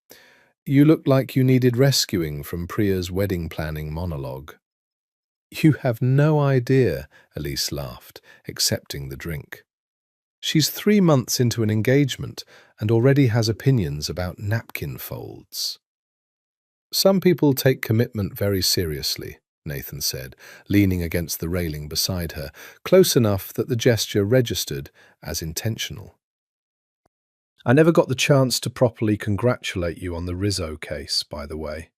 "You look like you needed rescuing from Priya's wedding planning monologue." "You have no idea," Elise laughed, accepting the drink. "She's 3 months into an engagement and already has opinions about napkin folds." "Some people take commitment very seriously," Nathan said, leaning against the railing beside her, close enough that the gesture registered as intentional. "I never got the chance to properly congratulate you on the Rizzo case, by the way.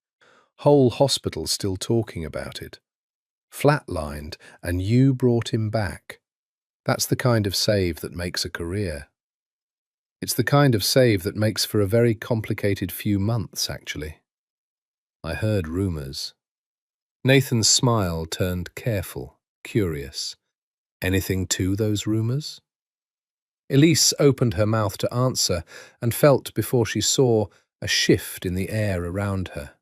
Whole hospital still talking about it. Flatlined, and you brought him back. That's the kind of save that makes a career. It's the kind of save that makes for a very complicated few months, actually. I heard rumours." Nathan's smile turned careful, curious. "Anything to those rumours?" Elise opened her mouth to answer and felt before she saw a shift in the air around her,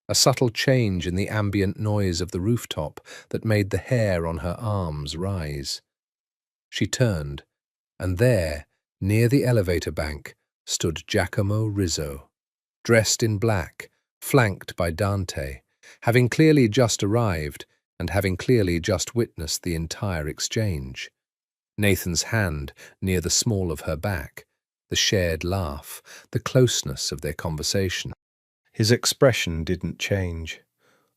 a subtle change in the ambient noise of the rooftop that made the hair on her arms rise. She turned, and there, near the elevator bank, stood Giacomo Rizzo, dressed in black, flanked by Dante, having clearly just arrived and having clearly just witnessed the entire exchange. Nathan's hand near the small of her back, the shared laugh, the closeness of their conversation. His expression didn't change.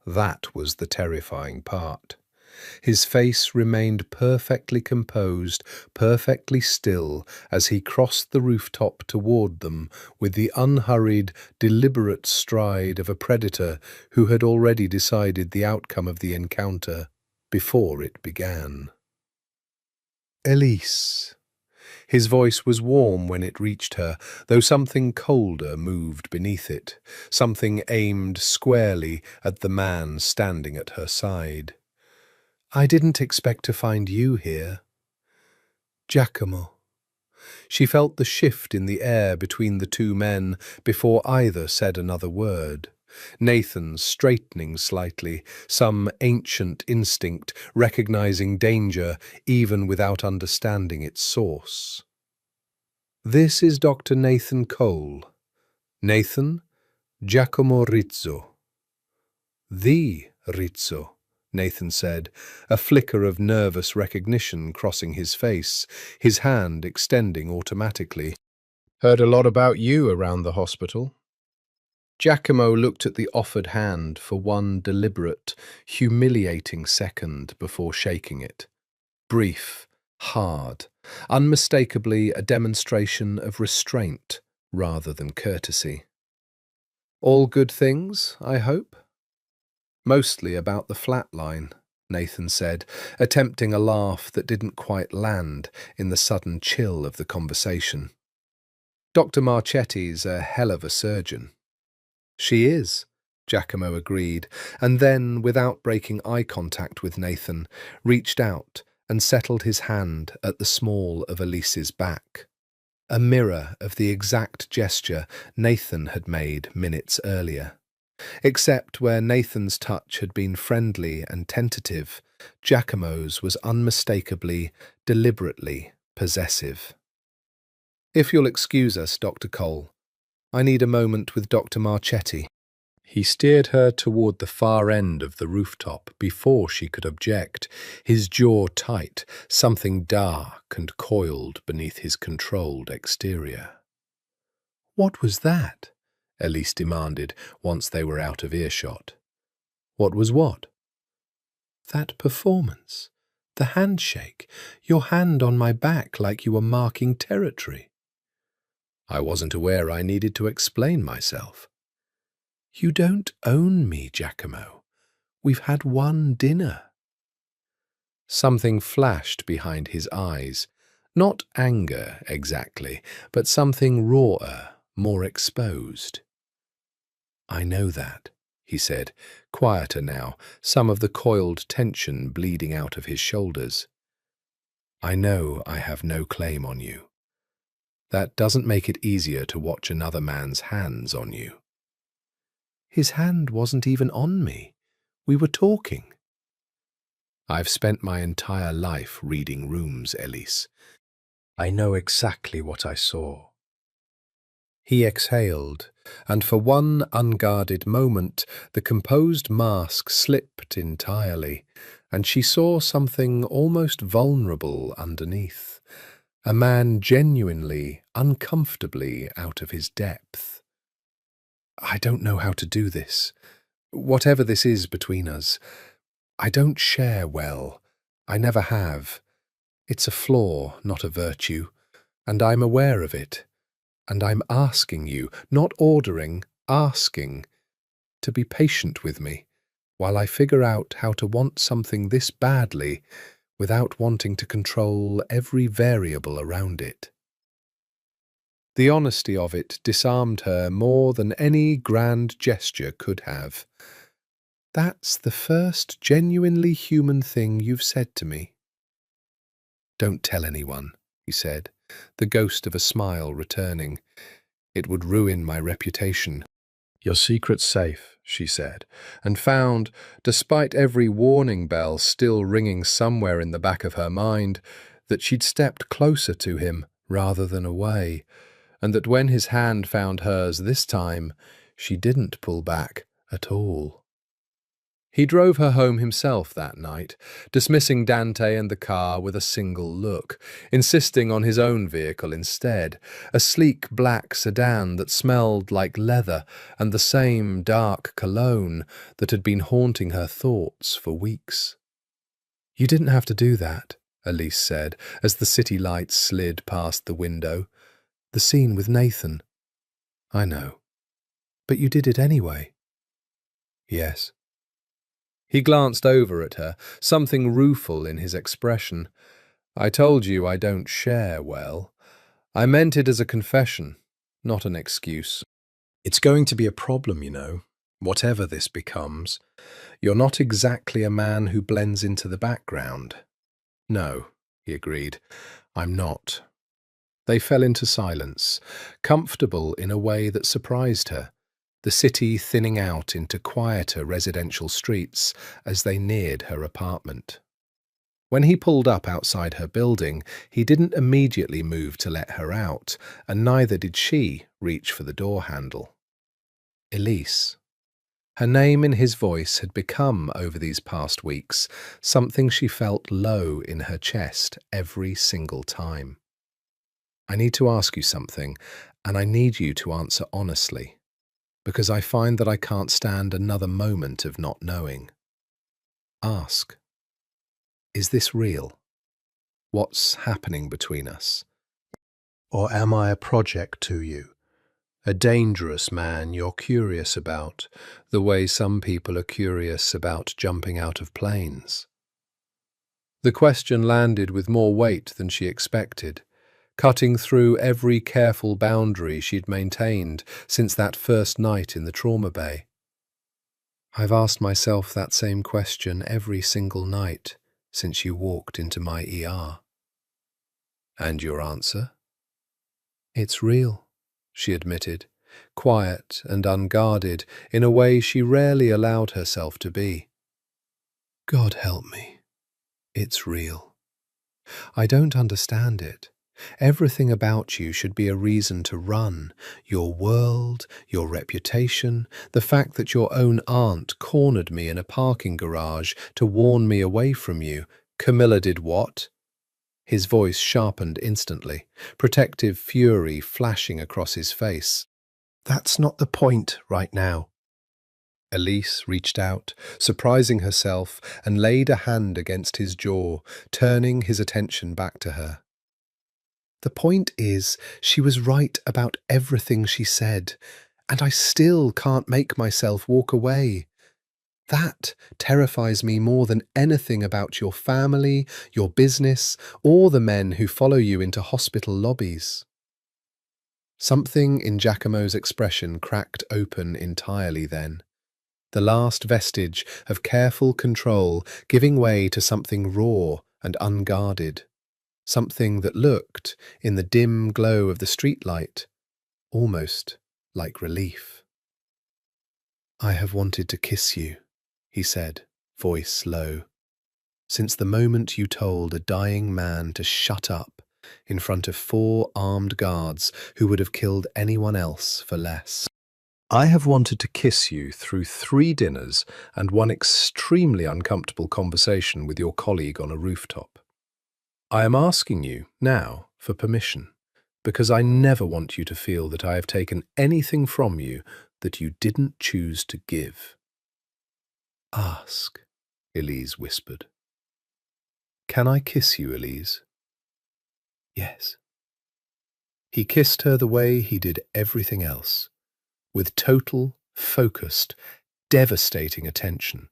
That was the terrifying part. His face remained perfectly composed, perfectly still, as he crossed the rooftop toward them with the unhurried, deliberate stride of a predator who had already decided the outcome of the encounter before it began. "Elise." His voice was warm when it reached her, though something colder moved beneath it, something aimed squarely at the man standing at her side. "I didn't expect to find you here." "Giacomo." She felt the shift in the air between the 2 men before either said another word. Nathan straightening slightly, some ancient instinct recognizing danger even without understanding its source. "This is Dr. Nathan Cole. Nathan, Giacomo Rizzo." "The Rizzo," Nathan said, a flicker of nervous recognition crossing his face, his hand extending automatically. "Heard a lot about you around the hospital." Giacomo looked at the offered hand for one deliberate, humiliating second before shaking it. Brief, hard, unmistakably a demonstration of restraint rather than courtesy. "All good things, I hope?" "Mostly about the flat line," Nathan said, attempting a laugh that didn't quite land in the sudden chill of the conversation. "Dr. Marchetti's a hell of a surgeon." "She is," Giacomo agreed, and then, without breaking eye contact with Nathan, reached out and settled his hand at the small of Elise's back, a mirror of the exact gesture Nathan had made minutes earlier. Except where Nathan's touch had been friendly and tentative, Giacomo's was unmistakably, deliberately possessive. "If you'll excuse us, Dr. Cole, I need a moment with Dr. Marchetti." He steered her toward the far end of the rooftop before she could object, his jaw tight, something dark and coiled beneath his controlled exterior. "What was that?" Elise demanded once they were out of earshot. "What was what?" "That performance. The handshake. Your hand on my back like you were marking territory." "I wasn't aware I needed to explain myself." "You don't own me, Giacomo. We've had one dinner." Something flashed behind his eyes. Not anger, exactly, but something rawer, more exposed. "I know that," he said, quieter now, some of the coiled tension bleeding out of his shoulders. "I know I have no claim on you. That doesn't make it easier to watch another man's hands on you." "His hand wasn't even on me. We were talking." "I've spent my entire life reading rooms, Elise. I know exactly what I saw." He exhaled, and for one unguarded moment the composed mask slipped entirely, and she saw something almost vulnerable underneath, a man genuinely, uncomfortably out of his depth. "I don't know how to do this. Whatever this is between us, I don't share well. I never have. It's a flaw, not a virtue, and I'm aware of it. And I'm asking you, not ordering, asking, to be patient with me while I figure out how to want something this badly without wanting to control every variable around it." The honesty of it disarmed her more than any grand gesture could have. "That's the first genuinely human thing you've said to me." "Don't tell anyone," he said, the ghost of a smile returning. "It would ruin my reputation." "Your secret's safe," she said, and found, despite every warning bell still ringing somewhere in the back of her mind, that she'd stepped closer to him rather than away, and that when his hand found hers this time, she didn't pull back at all. He drove her home himself that night, dismissing Dante and the car with a single look, insisting on his own vehicle instead, a sleek black sedan that smelled like leather and the same dark cologne that had been haunting her thoughts for weeks. "You didn't have to do that," Elise said, as the city lights slid past the window. "The scene with Nathan." "I know. But you did it anyway." "Yes." He glanced over at her, something rueful in his expression. "I told you I don't share well. I meant it as a confession, not an excuse. It's going to be a problem, you know, whatever this becomes. You're not exactly a man who blends into the background." "No," he agreed, "I'm not." They fell into silence, comfortable in a way that surprised her, the city thinning out into quieter residential streets as they neared her apartment. When he pulled up outside her building, he didn't immediately move to let her out, and neither did she reach for the door handle. Elise. Her name in his voice had become, over these past weeks, something she felt low in her chest every single time. "I need to ask you something, and I need you to answer honestly, because I find that I can't stand another moment of not knowing." "Ask. Is this real?" What's happening between us? Or am I a project to you? A dangerous man you're curious about, the way some people are curious about jumping out of planes? The question landed with more weight than she expected, cutting through every careful boundary she'd maintained since that first night in the trauma bay. I've asked myself that same question every single night since you walked into my ER. And your answer? It's real, she admitted, quiet and unguarded in a way she rarely allowed herself to be. God help me. It's real. I don't understand it. Everything about you should be a reason to run. Your world, your reputation, the fact that your own aunt cornered me in a parking garage to warn me away from you. Camilla did what? His voice sharpened instantly, protective fury flashing across his face. That's not the point right now. Elise reached out, surprising herself, and laid a hand against his jaw, turning his attention back to her. The point is, she was right about everything she said, and I still can't make myself walk away. That terrifies me more than anything about your family, your business, or the men who follow you into hospital lobbies. Something in Giacomo's expression cracked open entirely then. The last vestige of careful control giving way to something raw and unguarded. Something that looked, in the dim glow of the streetlight, almost like relief. I have wanted to kiss you, he said, voice low, since the moment you told a dying man to shut up in front of 4 armed guards who would have killed anyone else for less. I have wanted to kiss you through 3 dinners and 1 extremely uncomfortable conversation with your colleague on a rooftop. I am asking you now for permission, because I never want you to feel that I have taken anything from you that you didn't choose to give. Ask, Elise whispered. Can I kiss you, Elise? Yes. He kissed her the way he did everything else, with total, focused, devastating attention,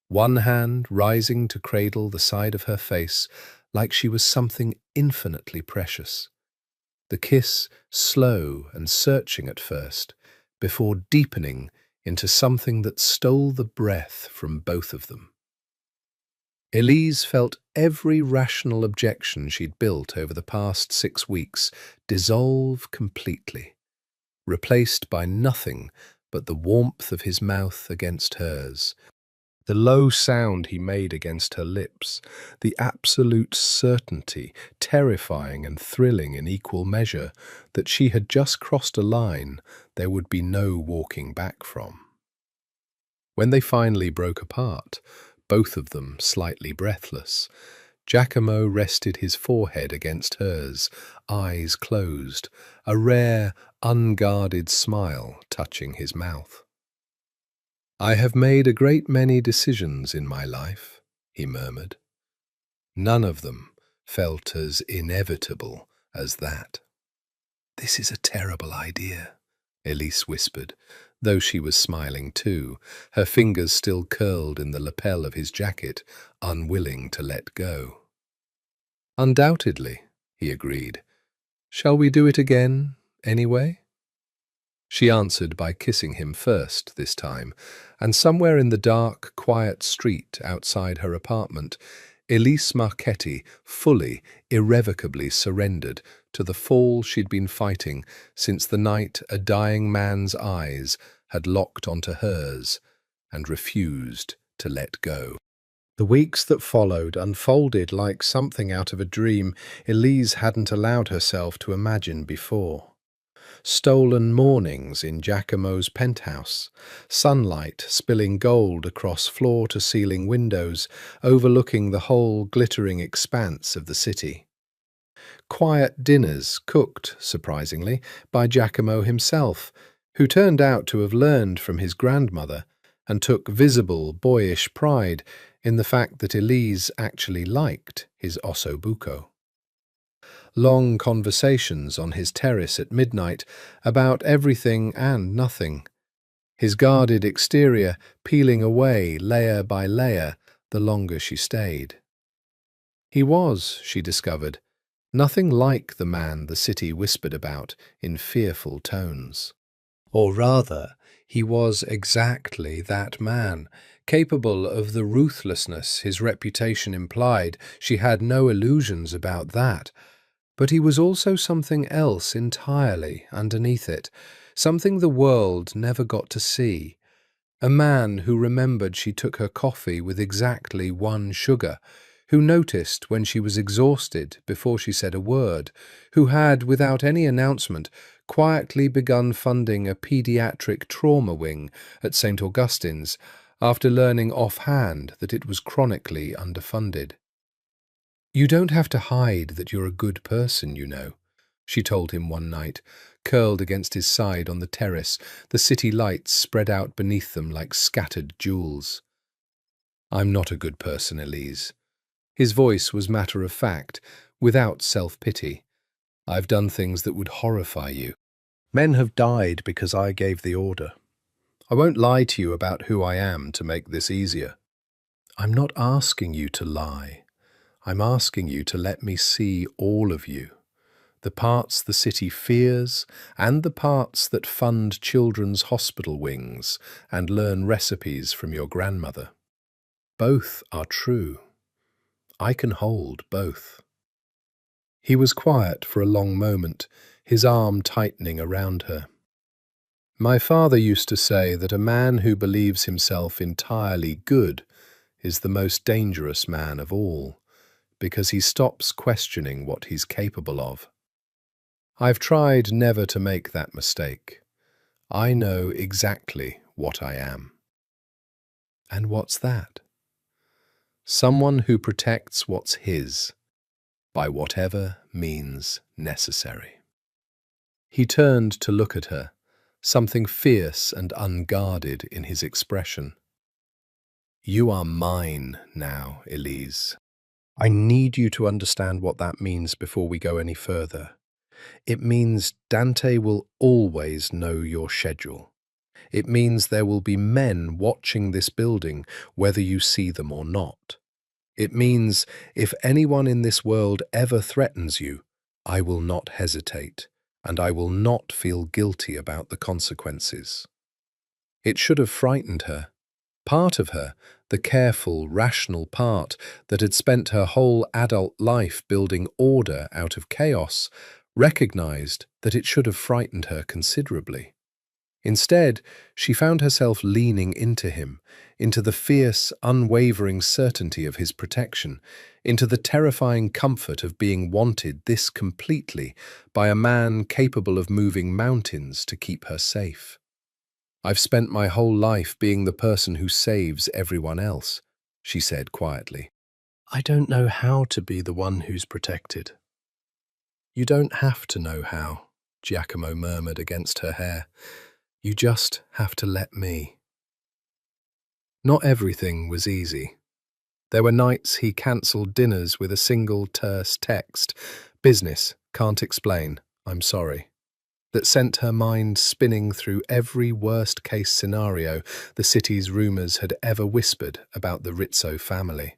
one hand rising to cradle the side of her face like she was something infinitely precious. The kiss slow and searching at first, before deepening into something that stole the breath from both of them. Elise felt every rational objection she'd built over the past 6 weeks dissolve completely, replaced by nothing but the warmth of his mouth against hers, the low sound he made against her lips, the absolute certainty, terrifying and thrilling in equal measure, that she had just crossed a line there would be no walking back from. When they finally broke apart, both of them slightly breathless, Giacomo rested his forehead against hers, eyes closed, a rare, unguarded smile touching his mouth. I have made a great many decisions in my life, he murmured. None of them felt as inevitable as that. This is a terrible idea, Elise whispered, though she was smiling too, her fingers still curled in the lapel of his jacket, unwilling to let go. Undoubtedly, he agreed. Shall we do it again, anyway? She answered by kissing him first this time, and somewhere in the dark, quiet street outside her apartment, Elise Marchetti fully, irrevocably surrendered to the fall she'd been fighting since the night a dying man's eyes had locked onto hers and refused to let go. The weeks that followed unfolded like something out of a dream Elise hadn't allowed herself to imagine before. Stolen mornings in Giacomo's penthouse, sunlight spilling gold across floor-to-ceiling windows, overlooking the whole glittering expanse of the city. Quiet dinners cooked, surprisingly, by Giacomo himself, who turned out to have learned from his grandmother and took visible, boyish pride in the fact that Elise actually liked his osso buco. long conversations on his terrace at midnight about everything and nothing, his guarded exterior peeling away layer by layer the longer she stayed. He was, she discovered, nothing like the man the city whispered about in fearful tones. Or rather, he was exactly that man, capable of the ruthlessness his reputation implied. She had no illusions about that. But he was also something else entirely underneath it, something the world never got to see. A man who remembered she took her coffee with exactly 1 sugar, who noticed when she was exhausted before she said a word, who had, without any announcement, quietly begun funding a paediatric trauma wing at St. Augustine's after learning offhand that it was chronically underfunded. "You don't have to hide that you're a good person, you know," she told him one night, curled against his side on the terrace, the city lights spread out beneath them like scattered jewels. "I'm not a good person, Elise." His voice was matter-of-fact, without self-pity. "I've done things that would horrify you. Men have died because I gave the order. I won't lie to you about who I am to make this easier. I'm not asking you to lie. I'm asking you to let me see all of you, the parts the city fears and the parts that fund children's hospital wings and learn recipes from your grandmother. Both are true. I can hold both." He was quiet for a long moment, his arm tightening around her. "My father used to say that a man who believes himself entirely good is the most dangerous man of all, because he stops questioning what he's capable of. I've tried never to make that mistake. I know exactly what I am." "And what's that?" "Someone who protects what's his, by whatever means necessary." He turned to look at her, something fierce and unguarded in his expression. "You are mine now, Elise. I need you to understand what that means before we go any further. It means Dante will always know your schedule. It means there will be men watching this building, whether you see them or not. It means if anyone in this world ever threatens you, I will not hesitate, and I will not feel guilty about the consequences." It should have frightened her. Part of her, the careful, rational part that had spent her whole adult life building order out of chaos, recognized that it should have frightened her considerably. Instead, she found herself leaning into him, into the fierce, unwavering certainty of his protection, into the terrifying comfort of being wanted this completely by a man capable of moving mountains to keep her safe. "I've spent my whole life being the person who saves everyone else," she said quietly. "I don't know how to be the one who's protected." "You don't have to know how," Giacomo murmured against her hair. "You just have to let me." Not everything was easy. There were nights he cancelled dinners with a single terse text, "Business, can't explain, I'm sorry," that sent her mind spinning through every worst-case scenario the city's rumours had ever whispered about the Rizzo family.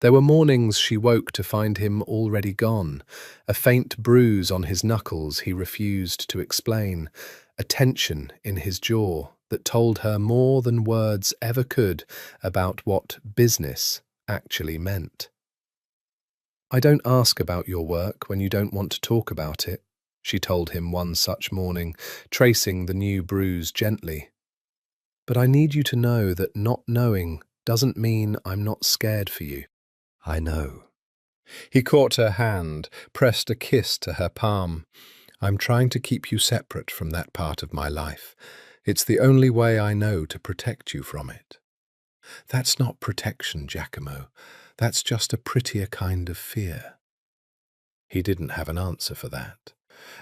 There were mornings she woke to find him already gone, a faint bruise on his knuckles he refused to explain, a tension in his jaw that told her more than words ever could about what business actually meant. "I don't ask about your work when you don't want to talk about it," she told him one such morning, tracing the new bruise gently. "But I need you to know that not knowing doesn't mean I'm not scared for you." "I know." He caught her hand, pressed a kiss to her palm. "I'm trying to keep you separate from that part of my life. It's the only way I know to protect you from it." "That's not protection, Giacomo. That's just a prettier kind of fear." He didn't have an answer for that.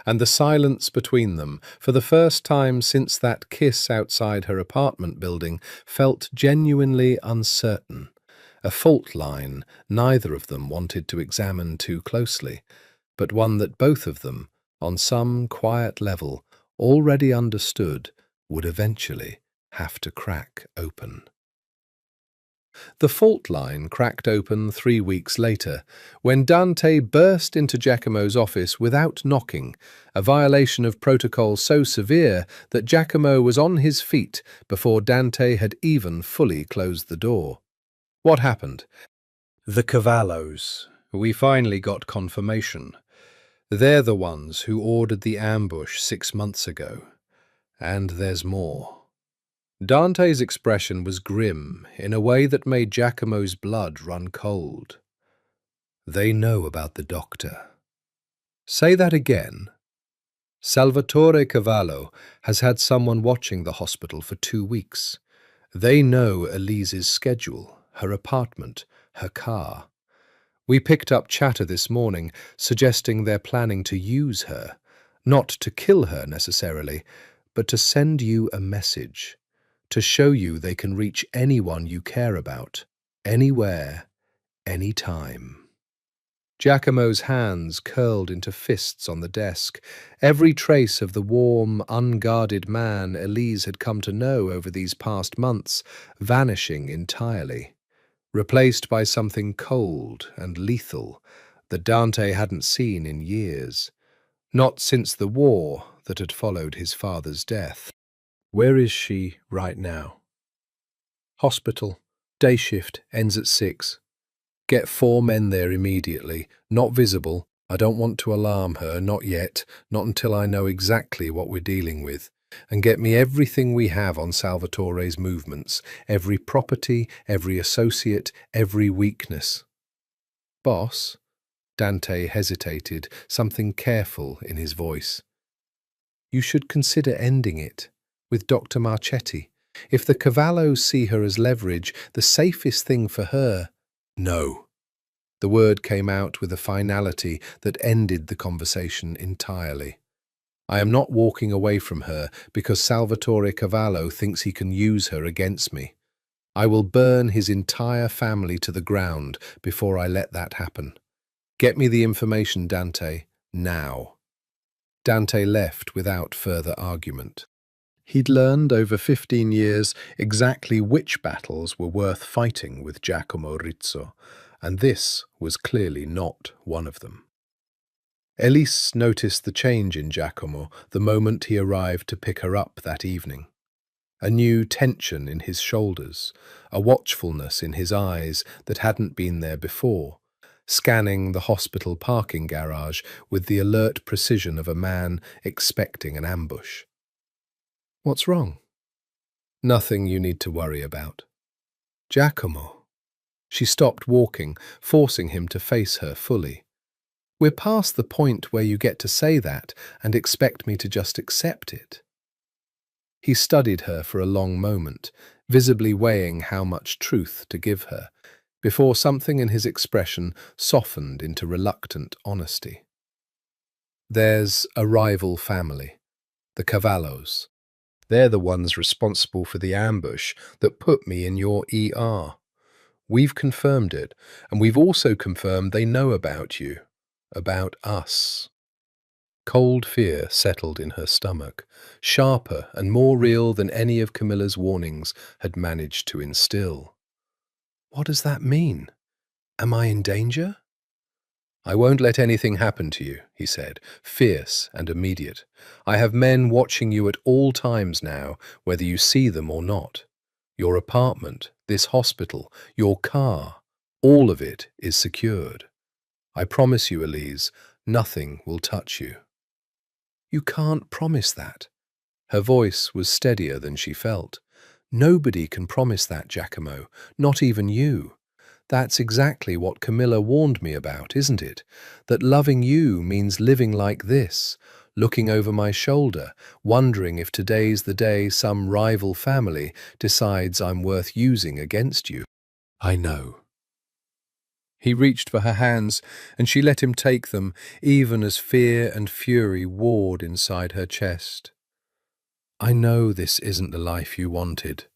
And the silence between them, for the first time since that kiss outside her apartment building, felt genuinely uncertain, a fault line neither of them wanted to examine too closely, but one that both of them, on some quiet level, already understood would eventually have to crack open. The fault line cracked open 3 weeks later, when Dante burst into Giacomo's office without knocking, a violation of protocol so severe that Giacomo was on his feet before Dante had even fully closed the door. What happened? The Cavallos. We finally got confirmation. They're the ones who ordered the ambush 6 months ago. And there's more. Dante's expression was grim in a way that made Giacomo's blood run cold. They know about the doctor. Say that again. Salvatore Cavallo has had someone watching the hospital for 2 weeks. They know Elise's schedule, her apartment, her car. We picked up chatter this morning suggesting they're planning to use her, not to kill her necessarily, but to send you a message, to show you they can reach anyone you care about, anywhere, anytime. Giacomo's hands curled into fists on the desk, every trace of the warm, unguarded man Elise had come to know over these past months vanishing entirely, replaced by something cold and lethal that Dante hadn't seen in years, not since the war that had followed his father's death. Where is she right now? Hospital. Day shift ends at 6. Get 4 men there immediately, not visible. I don't want to alarm her, not yet, not until I know exactly what we're dealing with. And get me everything we have on Salvatore's movements, every property, every associate, every weakness. Boss? Dante hesitated, something careful in his voice. You should consider ending it with Dr. Marchetti. If the Cavallos see her as leverage, the safest thing for her— No. The word came out with a finality that ended the conversation entirely. I am not walking away from her because Salvatore Cavallo thinks he can use her against me. I will burn his entire family to the ground before I let that happen. Get me the information, Dante, now. Dante left without further argument. He'd learned over 15 years exactly which battles were worth fighting with Giacomo Rizzo, and this was clearly not one of them. Elise noticed the change in Giacomo the moment he arrived to pick her up that evening. A new tension in his shoulders, a watchfulness in his eyes that hadn't been there before, scanning the hospital parking garage with the alert precision of a man expecting an ambush. What's wrong? Nothing you need to worry about. Giacomo. She stopped walking, forcing him to face her fully. We're past the point where you get to say that and expect me to just accept it. He studied her for a long moment, visibly weighing how much truth to give her, before something in his expression softened into reluctant honesty. There's a rival family, the Cavallos. They're the ones responsible for the ambush that put me in your ER. We've confirmed it, and we've also confirmed they know about you, about us. Cold fear settled in her stomach, sharper and more real than any of Camilla's warnings had managed to instill. What does that mean? Am I in danger? I won't let anything happen to you, he said, fierce and immediate. I have men watching you at all times now, whether you see them or not. Your apartment, this hospital, your car, all of it is secured. I promise you, Elise, nothing will touch you. You can't promise that. Her voice was steadier than she felt. Nobody can promise that, Giacomo, not even you. That's exactly what Camilla warned me about, isn't it? That loving you means living like this, looking over my shoulder, wondering if today's the day some rival family decides I'm worth using against you. I know. He reached for her hands, and she let him take them, even as fear and fury warred inside her chest. I know this isn't the life you wanted.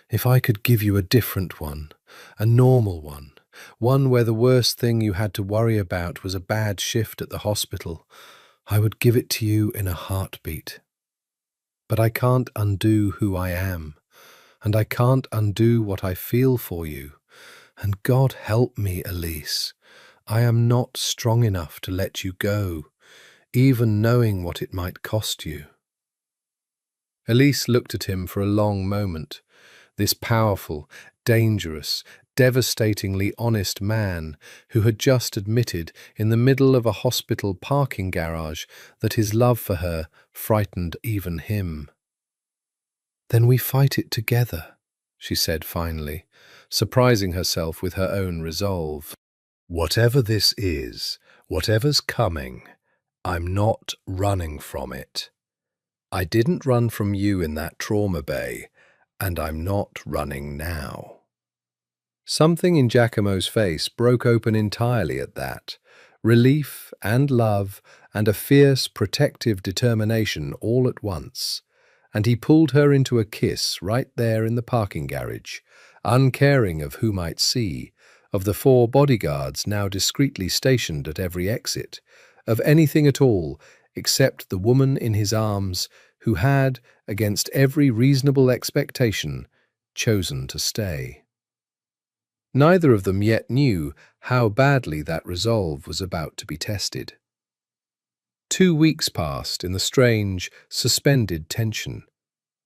If I could give you a different one, a normal one, one where the worst thing you had to worry about was a bad shift at the hospital, I would give it to you in a heartbeat. But I can't undo who I am, and I can't undo what I feel for you. And God help me, Elise. I am not strong enough to let you go, even knowing what it might cost you. Elise looked at him for a long moment. This powerful, dangerous, devastatingly honest man who had just admitted in the middle of a hospital parking garage that his love for her frightened even him. "Then we fight it together," she said finally, surprising herself with her own resolve. "Whatever this is, whatever's coming, I'm not running from it. I didn't run from you in that trauma bay, and I'm not running now." Something in Giacomo's face broke open entirely at that. Relief and love and a fierce, protective determination all at once. And he pulled her into a kiss right there in the parking garage, uncaring of who might see, of the 4 bodyguards now discreetly stationed at every exit, of anything at all except the woman in his arms who had, against every reasonable expectation, chosen to stay. Neither of them yet knew how badly that resolve was about to be tested. 2 weeks passed in the strange, suspended tension,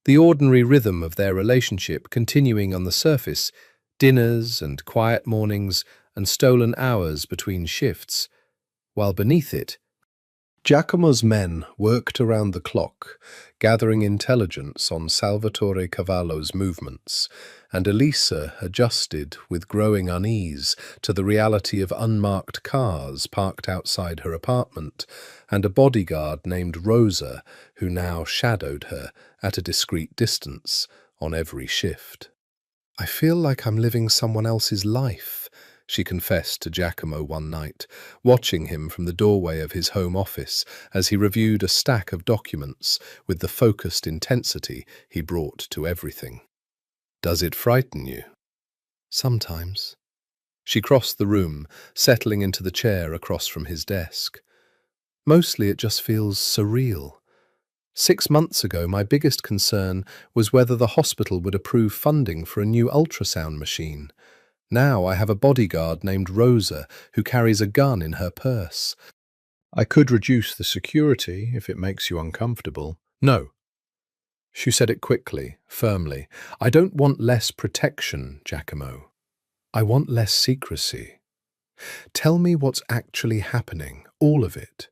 the ordinary rhythm of their relationship continuing on the surface, dinners and quiet mornings and stolen hours between shifts, while beneath it, Giacomo's men worked around the clock, gathering intelligence on Salvatore Cavallo's movements, and Elisa adjusted with growing unease to the reality of unmarked cars parked outside her apartment, and a bodyguard named Rosa who now shadowed her at a discreet distance on every shift. "I feel like I'm living someone else's life," she confessed to Giacomo one night, watching him from the doorway of his home office as he reviewed a stack of documents with the focused intensity he brought to everything. "Does it frighten you?" "Sometimes." She crossed the room, settling into the chair across from his desk. "Mostly it just feels surreal. 6 months ago, my biggest concern was whether the hospital would approve funding for a new ultrasound machine. Now I have a bodyguard named Rosa who carries a gun in her purse. I could reduce the security if it makes you uncomfortable." "No." She said it quickly, firmly. "I don't want less protection, Giacomo. I want less secrecy. Tell me what's actually happening, all of it.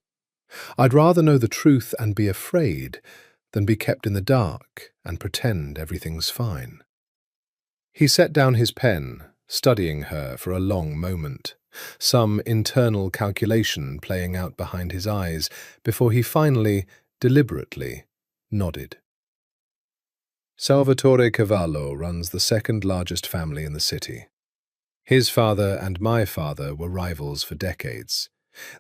I'd rather know the truth and be afraid than be kept in the dark and pretend everything's fine." He set down his pen, studying her for a long moment, some internal calculation playing out behind his eyes before he finally, deliberately, nodded. "Salvatore Cavallo runs the second largest family in the city. His father and my father were rivals for decades.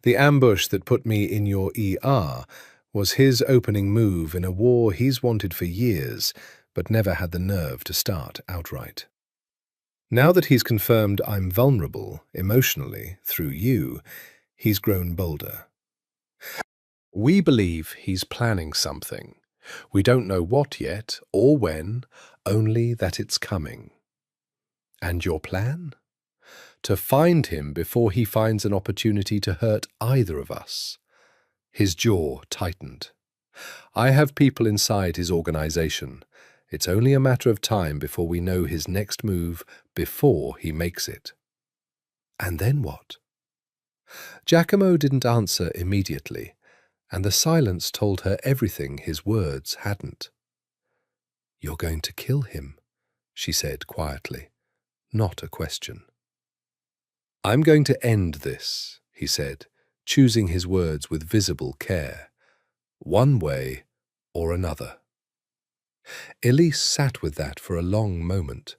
The ambush that put me in your ER was his opening move in a war he's wanted for years, but never had the nerve to start outright. Now that he's confirmed I'm vulnerable, emotionally, through you, he's grown bolder. We believe he's planning something. We don't know what yet, or when, only that it's coming. And your plan? To find him before he finds an opportunity to hurt either of us." His jaw tightened. "I have people inside his organization. It's only a matter of time before we know his next move, before he makes it." "And then what?" Giacomo didn't answer immediately, and the silence told her everything his words hadn't. "You're going to kill him," she said quietly, not a question. "I'm going to end this," he said, choosing his words with visible care. "One way or another." Elise sat with that for a long moment,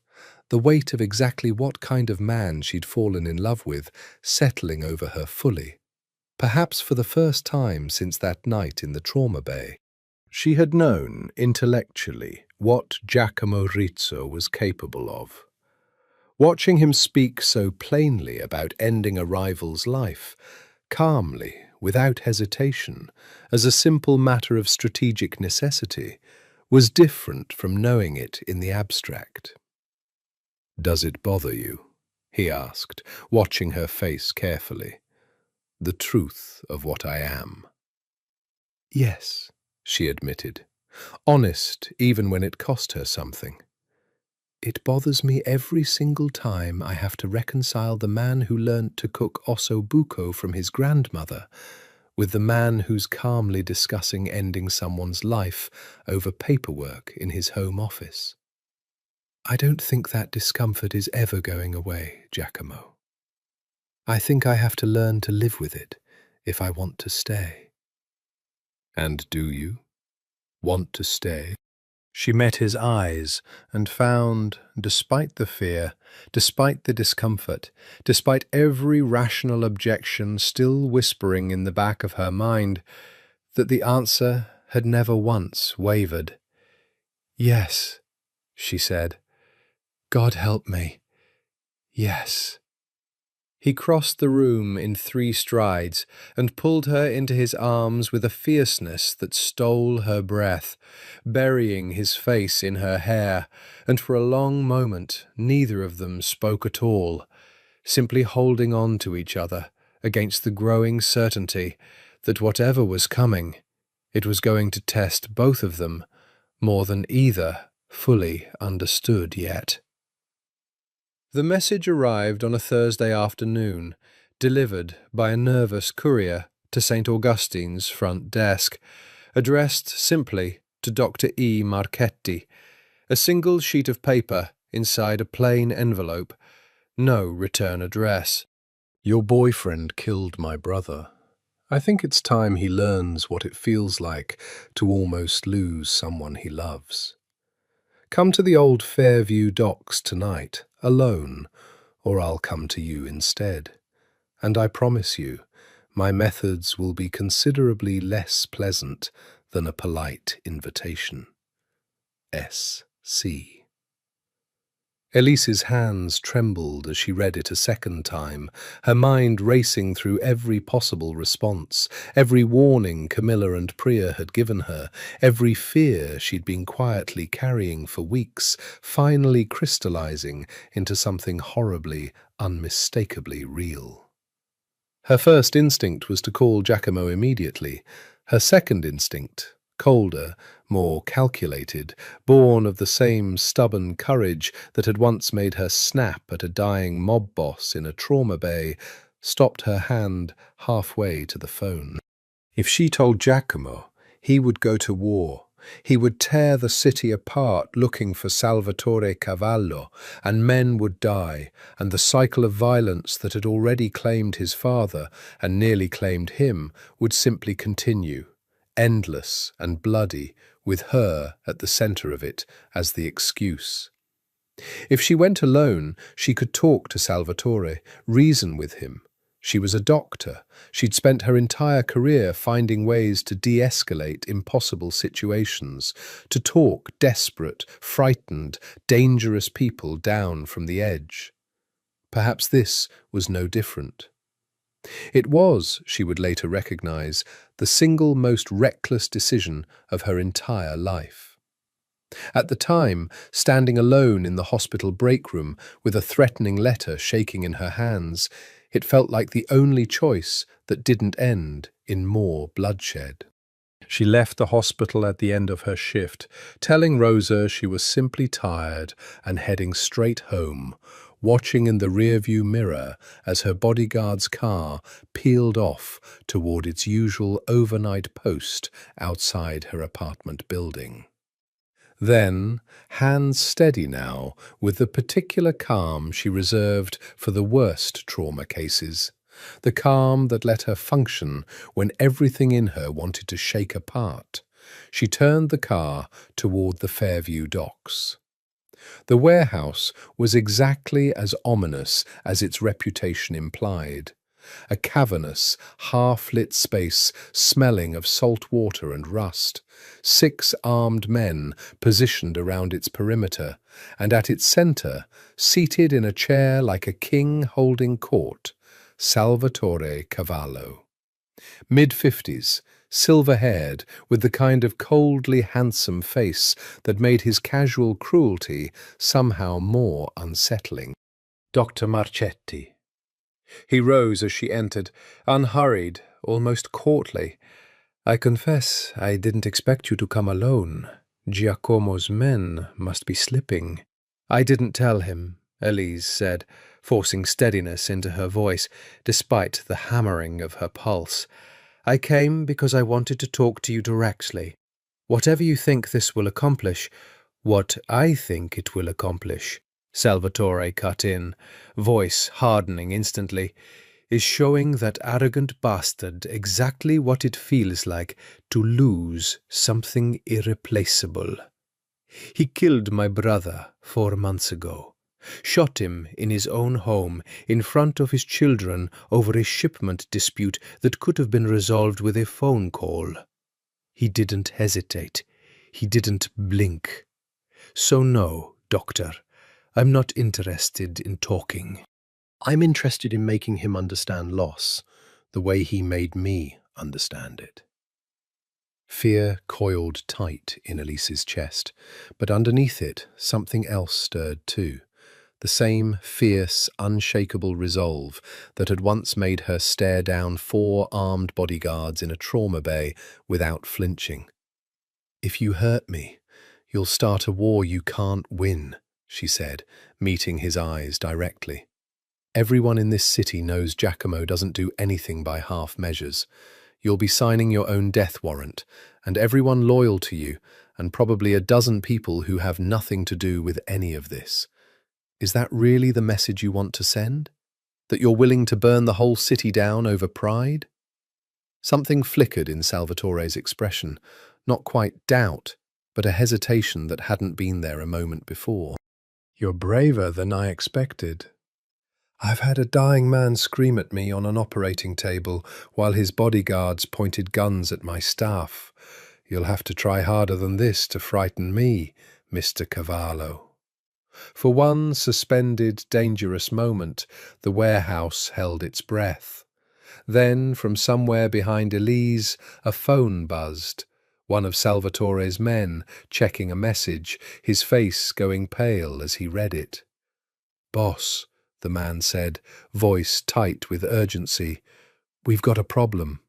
the weight of exactly what kind of man she'd fallen in love with settling over her fully, perhaps for the first time since that night in the trauma bay. She had known, intellectually, what Giacomo Rizzo was capable of. Watching him speak so plainly about ending a rival's life, calmly, without hesitation, as a simple matter of strategic necessity, was different from knowing it in the abstract. "Does it bother you?" he asked, watching her face carefully. "The truth of what I am." "Yes," she admitted, honest even when it cost her something. "It bothers me every single time I have to reconcile the man who learnt to cook osso buco from his grandmother with the man who's calmly discussing ending someone's life over paperwork in his home office. I don't think that discomfort is ever going away, Giacomo. I think I have to learn to live with it if I want to stay." "And do you want to stay?" She met his eyes and found, despite the fear, despite the discomfort, despite every rational objection still whispering in the back of her mind, that the answer had never once wavered. "Yes," she said. "God help me. Yes." He crossed the room in 3 strides and pulled her into his arms with a fierceness that stole her breath, burying his face in her hair, and for a long moment neither of them spoke at all, simply holding on to each other against the growing certainty that whatever was coming, it was going to test both of them more than either fully understood yet. The message arrived on a Thursday afternoon, delivered by a nervous courier to St. Augustine's front desk, addressed simply to Dr. E. Marchetti, a single sheet of paper inside a plain envelope, no return address. "Your boyfriend killed my brother. I think it's time he learns what it feels like to almost lose someone he loves. Come to the old Fairview docks tonight, alone, or I'll come to you instead. And I promise you, my methods will be considerably less pleasant than a polite invitation. S.C." Elise's hands trembled as she read it a second time, her mind racing through every possible response, every warning Camilla and Priya had given her, every fear she'd been quietly carrying for weeks, finally crystallizing into something horribly, unmistakably real. Her first instinct was to call Giacomo immediately. Her second instinct, colder, more calculated, born of the same stubborn courage that had once made her snap at a dying mob boss in a trauma bay, stopped her hand halfway to the phone. If she told Giacomo, he would go to war. He would tear the city apart looking for Salvatore Cavallo, and men would die, and the cycle of violence that had already claimed his father and nearly claimed him would simply continue, endless and bloody, with her at the center of it as the excuse. If she went alone, she could talk to Salvatore, reason with him. She was a doctor. She'd spent her entire career finding ways to de-escalate impossible situations, to talk desperate, frightened, dangerous people down from the edge. Perhaps this was no different. It was, she would later recognize, the single most reckless decision of her entire life. At the time, standing alone in the hospital break room with a threatening letter shaking in her hands, it felt like the only choice that didn't end in more bloodshed. She left the hospital at the end of her shift, telling Rosa she was simply tired and heading straight home, watching in the rearview mirror as her bodyguard's car peeled off toward its usual overnight post outside her apartment building. Then, hands steady now, with the particular calm she reserved for the worst trauma cases, the calm that let her function when everything in her wanted to shake apart, she turned the car toward the Fairview docks. The warehouse was exactly as ominous as its reputation implied. a cavernous, half-lit space smelling of salt water and rust, 6 armed men positioned around its perimeter, and at its centre, seated in a chair like a king holding court, Salvatore Cavallo. Mid-50s, silver-haired, with the kind of coldly handsome face that made his casual cruelty somehow more unsettling. Dr. Marchetti. He rose as she entered, unhurried, almost courtly. I confess I didn't expect you to come alone. Giacomo's men must be slipping. I didn't tell him, Elise said, forcing steadiness into her voice, despite the hammering of her pulse. I came because I wanted to talk to you directly. Whatever you think this will accomplish, what I think it will accomplish, Salvatore cut in, voice hardening instantly, is showing that arrogant bastard exactly what it feels like to lose something irreplaceable. He killed my brother 4 months ago, shot him in his own home in front of his children over a shipment dispute that could have been resolved with a phone call. He didn't hesitate. He didn't blink. So no, Doctor, I'm not interested in talking. I'm interested in making him understand loss, the way he made me understand it. Fear coiled tight in Elise's chest, but underneath it something else stirred too, the same fierce, unshakable resolve that had once made her stare down 4 armed bodyguards in a trauma bay without flinching. If you hurt me, you'll start a war you can't win, she said, meeting his eyes directly. Everyone in this city knows Giacomo doesn't do anything by half measures. You'll be signing your own death warrant, and everyone loyal to you, and probably a dozen people who have nothing to do with any of this. Is that really the message you want to send? That you're willing to burn the whole city down over pride? Something flickered in Salvatore's expression, not quite doubt, but a hesitation that hadn't been there a moment before. You're braver than I expected. I've had a dying man scream at me on an operating table while his bodyguards pointed guns at my staff. You'll have to try harder than this to frighten me, Mr. Cavallo. For one suspended, dangerous moment, the warehouse held its breath. Then, from somewhere behind Elise, a phone buzzed. One of Salvatore's men, checking a message, his face going pale as he read it. "Boss," the man said, voice tight with urgency, "we've got a problem."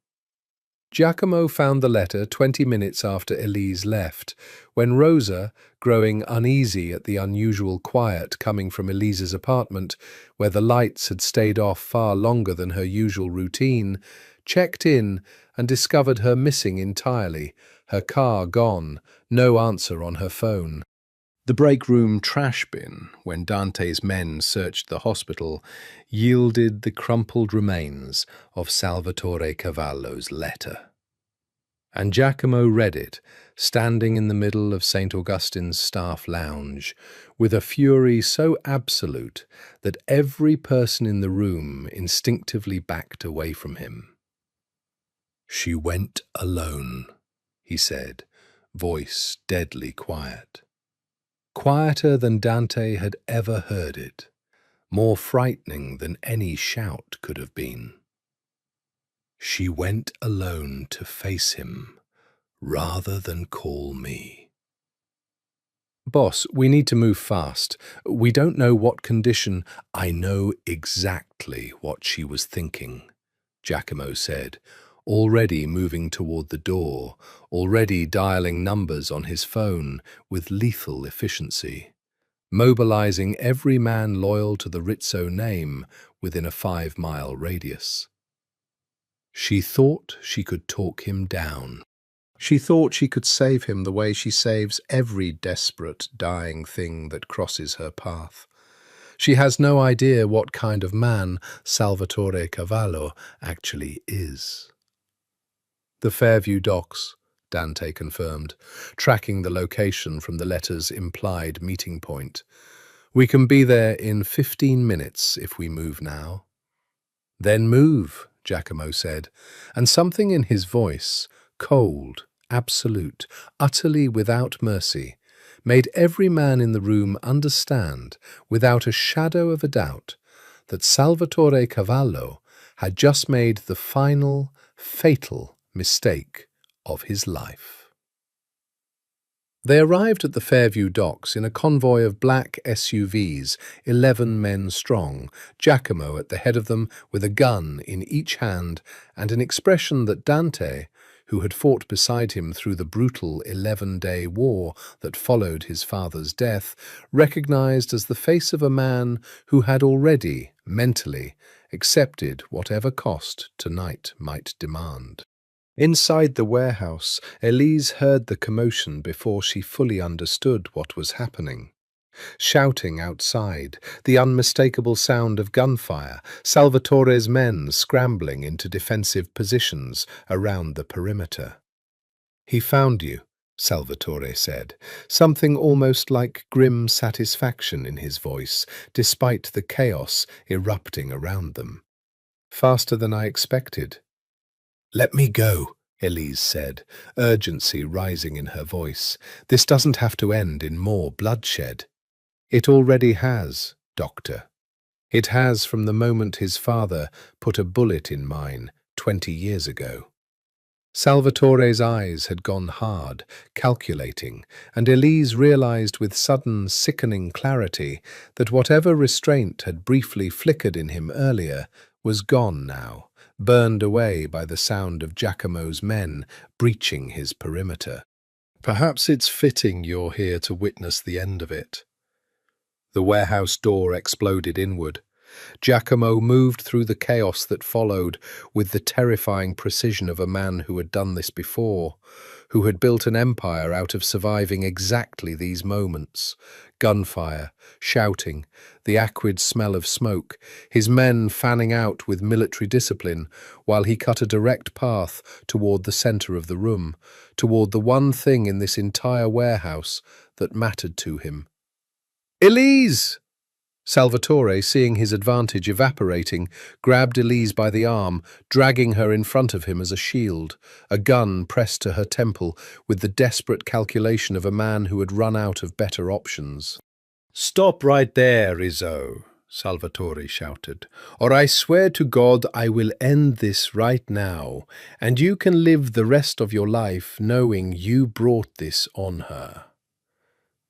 Giacomo found the letter 20 minutes after Elise left, when Rosa, growing uneasy at the unusual quiet coming from Elise's apartment, where the lights had stayed off far longer than her usual routine, checked in and discovered her missing entirely, her car gone, no answer on her phone. The break room trash bin, when Dante's men searched the hospital, yielded the crumpled remains of Salvatore Cavallo's letter. And Giacomo read it, standing in the middle of St. Augustine's staff lounge, with a fury so absolute that every person in the room instinctively backed away from him. "She went alone," he said, voice deadly quiet. Quieter than Dante had ever heard it, more frightening than any shout could have been. She went alone to face him, rather than call me. "Boss, we need to move fast. We don't know what condition—" "I know exactly what she was thinking," Giacomo said, already moving toward the door, already dialing numbers on his phone with lethal efficiency, mobilizing every man loyal to the Rizzo name within a 5-mile radius. She thought she could talk him down. She thought she could save him the way she saves every desperate, dying thing that crosses her path. She has no idea what kind of man Salvatore Cavallo actually is. "The Fairview docks," Dante confirmed, tracking the location from the letter's implied meeting point. "We can be there in 15 minutes if we move now." Then move, Giacomo said, and something in his voice, cold, absolute, utterly without mercy, made every man in the room understand, without a shadow of a doubt, that Salvatore Cavallo had just made the final, fatal mistake of his life. They arrived at the Fairview docks in a convoy of black SUVs, 11 men strong, Giacomo at the head of them with a gun in each hand and an expression that Dante, who had fought beside him through the brutal 11-day war that followed his father's death, recognized as the face of a man who had already, mentally, accepted whatever cost tonight might demand. Inside the warehouse, Elise heard the commotion before she fully understood what was happening. Shouting outside, the unmistakable sound of gunfire, Salvatore's men scrambling into defensive positions around the perimeter. "He found you," Salvatore said, something almost like grim satisfaction in his voice, despite the chaos erupting around them. "Faster than I expected." "Let me go," Elise said, urgency rising in her voice. "This doesn't have to end in more bloodshed." "It already has, Doctor. It has from the moment his father put a bullet in mine 20 years ago." Salvatore's eyes had gone hard, calculating, and Elise realized with sudden, sickening clarity that whatever restraint had briefly flickered in him earlier was gone now, burned away by the sound of Giacomo's men breaching his perimeter. "Perhaps it's fitting you're here to witness the end of it." The warehouse door exploded inward. Giacomo moved through the chaos that followed with the terrifying precision of a man who had done this before, who had built an empire out of surviving exactly these moments. Gunfire, shouting, the acrid smell of smoke, his men fanning out with military discipline, while he cut a direct path toward the center of the room, toward the one thing in this entire warehouse that mattered to him. "Elise!" Salvatore, seeing his advantage evaporating, grabbed Elise by the arm, dragging her in front of him as a shield, a gun pressed to her temple with the desperate calculation of a man who had run out of better options. "Stop right there, Rizzo," Salvatore shouted, "or I swear to God I will end this right now, and you can live the rest of your life knowing you brought this on her."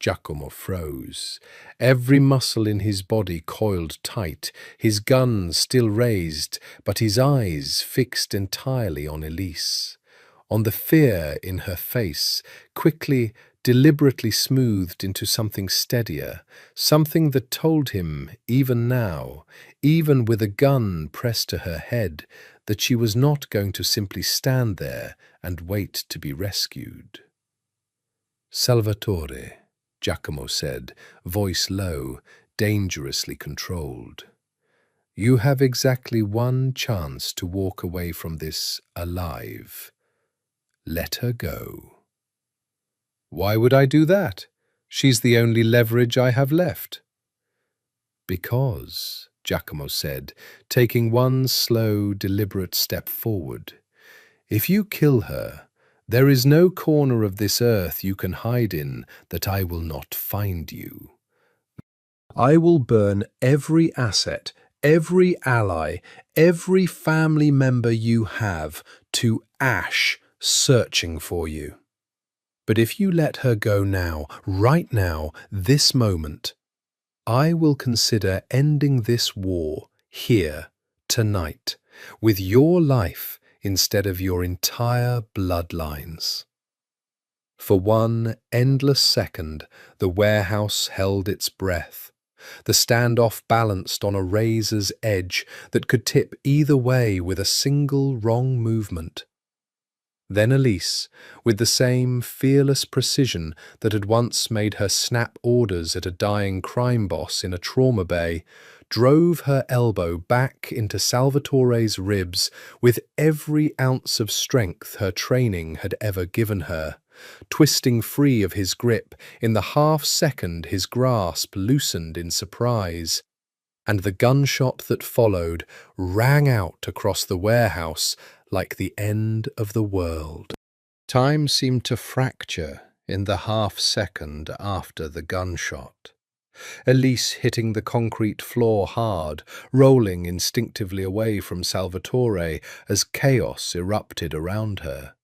Giacomo froze. Every muscle in his body coiled tight, his gun still raised, but his eyes fixed entirely on Elise, on the fear in her face, quickly, deliberately smoothed into something steadier, something that told him, even now, even with a gun pressed to her head, that she was not going to simply stand there and wait to be rescued. "Salvatore," Giacomo said, voice low, dangerously controlled. "You have exactly one chance to walk away from this alive. Let her go." "Why would I do that? She's the only leverage I have left." "Because," Giacomo said, taking one slow, deliberate step forward, "if you kill her, there is no corner of this earth you can hide in that I will not find you. I will burn every asset, every ally, every family member you have to ash searching for you. But if you let her go now, right now, this moment, I will consider ending this war here, tonight, with your life instead of your entire bloodlines." For one endless second, the warehouse held its breath. The standoff balanced on a razor's edge that could tip either way with a single wrong movement. Then Elise, with the same fearless precision that had once made her snap orders at a dying crime boss in a trauma bay, drove her elbow back into Salvatore's ribs with every ounce of strength her training had ever given her, twisting free of his grip in the half-second his grasp loosened in surprise. and the gunshot that followed rang out across the warehouse like the end of the world. Time seemed to fracture in the half-second after the gunshot. Elise hitting the concrete floor hard, rolling instinctively away from Salvatore as chaos erupted around her.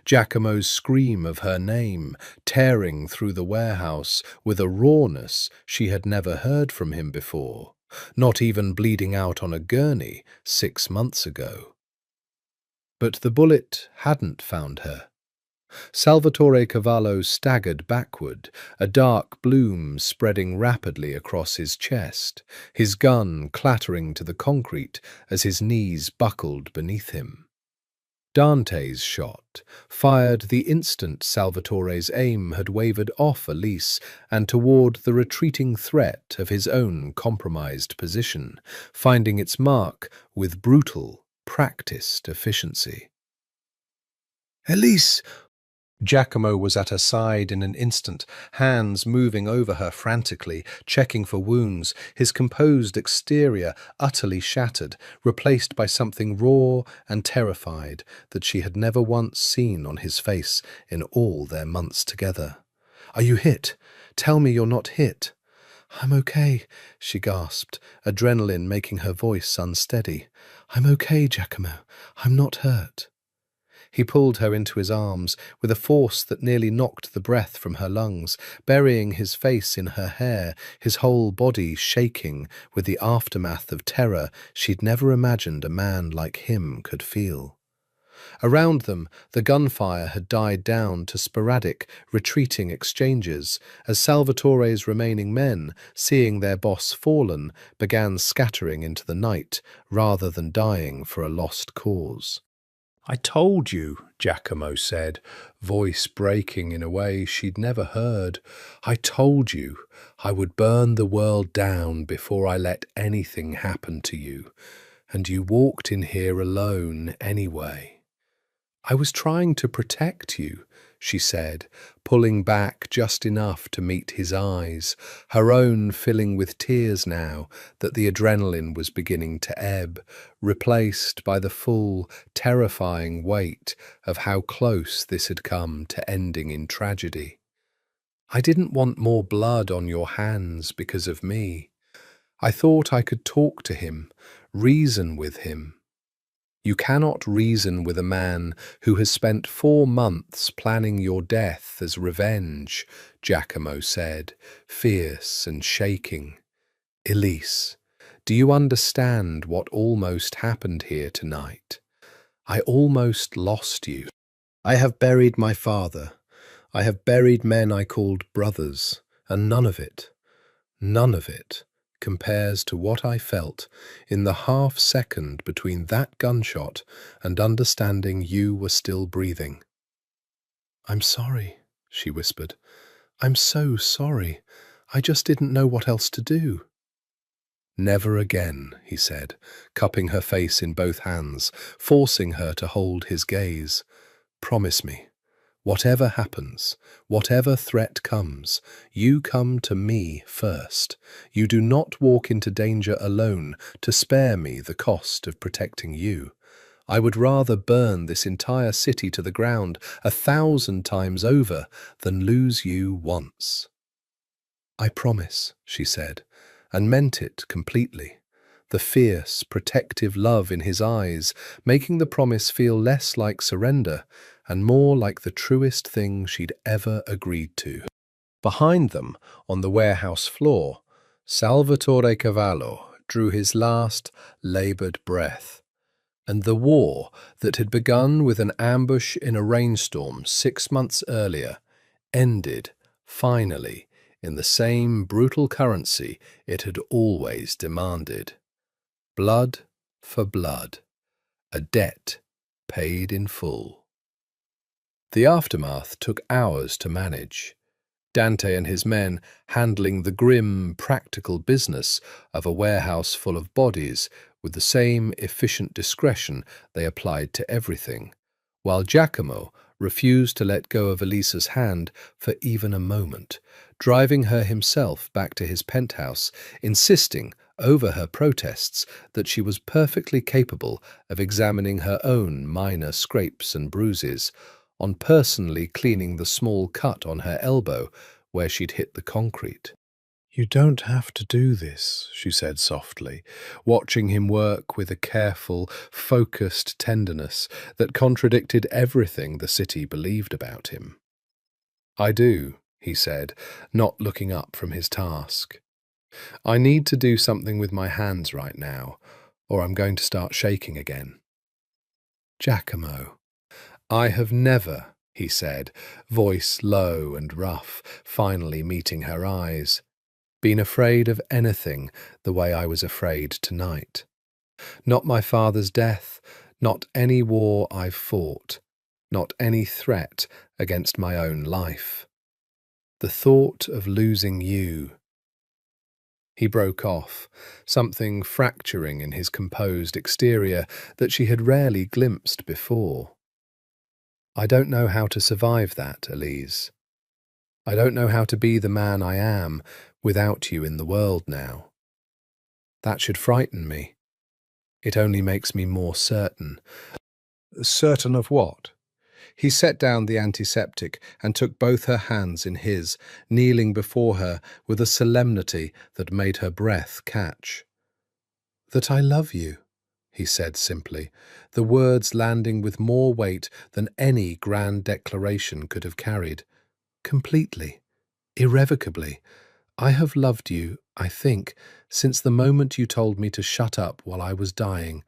Giacomo's scream of her name, tearing through the warehouse with a rawness she had never heard from him before, not even bleeding out on a gurney 6 months ago. But the bullet hadn't found her. Salvatore Cavallo staggered backward, a dark bloom spreading rapidly across his chest, his gun clattering to the concrete as his knees buckled beneath him. Dante's shot, fired the instant Salvatore's aim had wavered off Elise and toward the retreating threat of his own compromised position, finding its mark with brutal, practiced efficiency. "Elise!" Giacomo was at her side in an instant, hands moving over her frantically, checking for wounds, his composed exterior utterly shattered, replaced by something raw and terrified that she had never once seen on his face in all their months together. "Are you hit? Tell me you're not hit." "I'm okay," she gasped, adrenaline making her voice unsteady. "I'm okay, Giacomo. I'm not hurt." He pulled her into his arms with a force that nearly knocked the breath from her lungs, burying his face in her hair, his whole body shaking with the aftermath of terror she'd never imagined a man like him could feel. Around them, the gunfire had died down to sporadic, retreating exchanges, as Salvatore's remaining men, seeing their boss fallen, began scattering into the night rather than dying for a lost cause. "I told you," Giacomo said, voice breaking in a way she'd never heard. "I told you I would burn the world down before I let anything happen to you, and you walked in here alone anyway." "I was trying to protect you," she said, pulling back just enough to meet his eyes, her own filling with tears now that the adrenaline was beginning to ebb, replaced by the full, terrifying weight of how close this had come to ending in tragedy. "I didn't want more blood on your hands because of me. I thought I could talk to him, reason with him." "You cannot reason with a man who has spent 4 months planning your death as revenge," Giacomo said, fierce and shaking. "Elise, do you understand what almost happened here tonight? I almost lost you. I have buried my father. I have buried men I called brothers, and none of it compares to what I felt in the half-second between that gunshot and understanding you were still breathing." "I'm sorry," she whispered. "I'm so sorry. I just didn't know what else to do." "Never again," he said, cupping her face in both hands, forcing her to hold his gaze. "Promise me. Whatever happens, whatever threat comes, you come to me first. You do not walk into danger alone to spare me the cost of protecting you. I would rather burn this entire city to the ground 1,000 times over than lose you once." "I promise," she said, and meant it completely. The fierce, protective love in his eyes, making the promise feel less like surrender and more like the truest thing she'd ever agreed to. Behind them, on the warehouse floor, Salvatore Cavallo drew his last laboured breath, and the war that had begun with an ambush in a rainstorm 6 months earlier ended, finally, in the same brutal currency it had always demanded. Blood for blood, a debt paid in full. The aftermath took hours to manage. Dante and his men handling the grim, practical business of a warehouse full of bodies with the same efficient discretion they applied to everything, while Giacomo refused to let go of Elisa's hand for even a moment, driving her himself back to his penthouse, insisting over her protests that she was perfectly capable of examining her own minor scrapes and bruises, on personally cleaning the small cut on her elbow where she'd hit the concrete. "You don't have to do this," she said softly, watching him work with a careful, focused tenderness that contradicted everything the city believed about him. "I do," he said, not looking up from his task. "I need to do something with my hands right now, or I'm going to start shaking again." "Giacomo, I have never," he said, voice low and rough, finally meeting her eyes, "been afraid of anything the way I was afraid tonight. Not my father's death, not any war I've fought, not any threat against my own life. The thought of losing you." He broke off, something fracturing in his composed exterior that she had rarely glimpsed before. "I don't know how to survive that, Elise. I don't know how to be the man I am without you in the world now. That should frighten me. It only makes me more certain." "Certain of what?" He set down the antiseptic and took both her hands in his, kneeling before her with a solemnity that made her breath catch. "That I love you," he said simply, the words landing with more weight than any grand declaration could have carried. "Completely, irrevocably. I have loved you, I think, since the moment you told me to shut up while I was dying,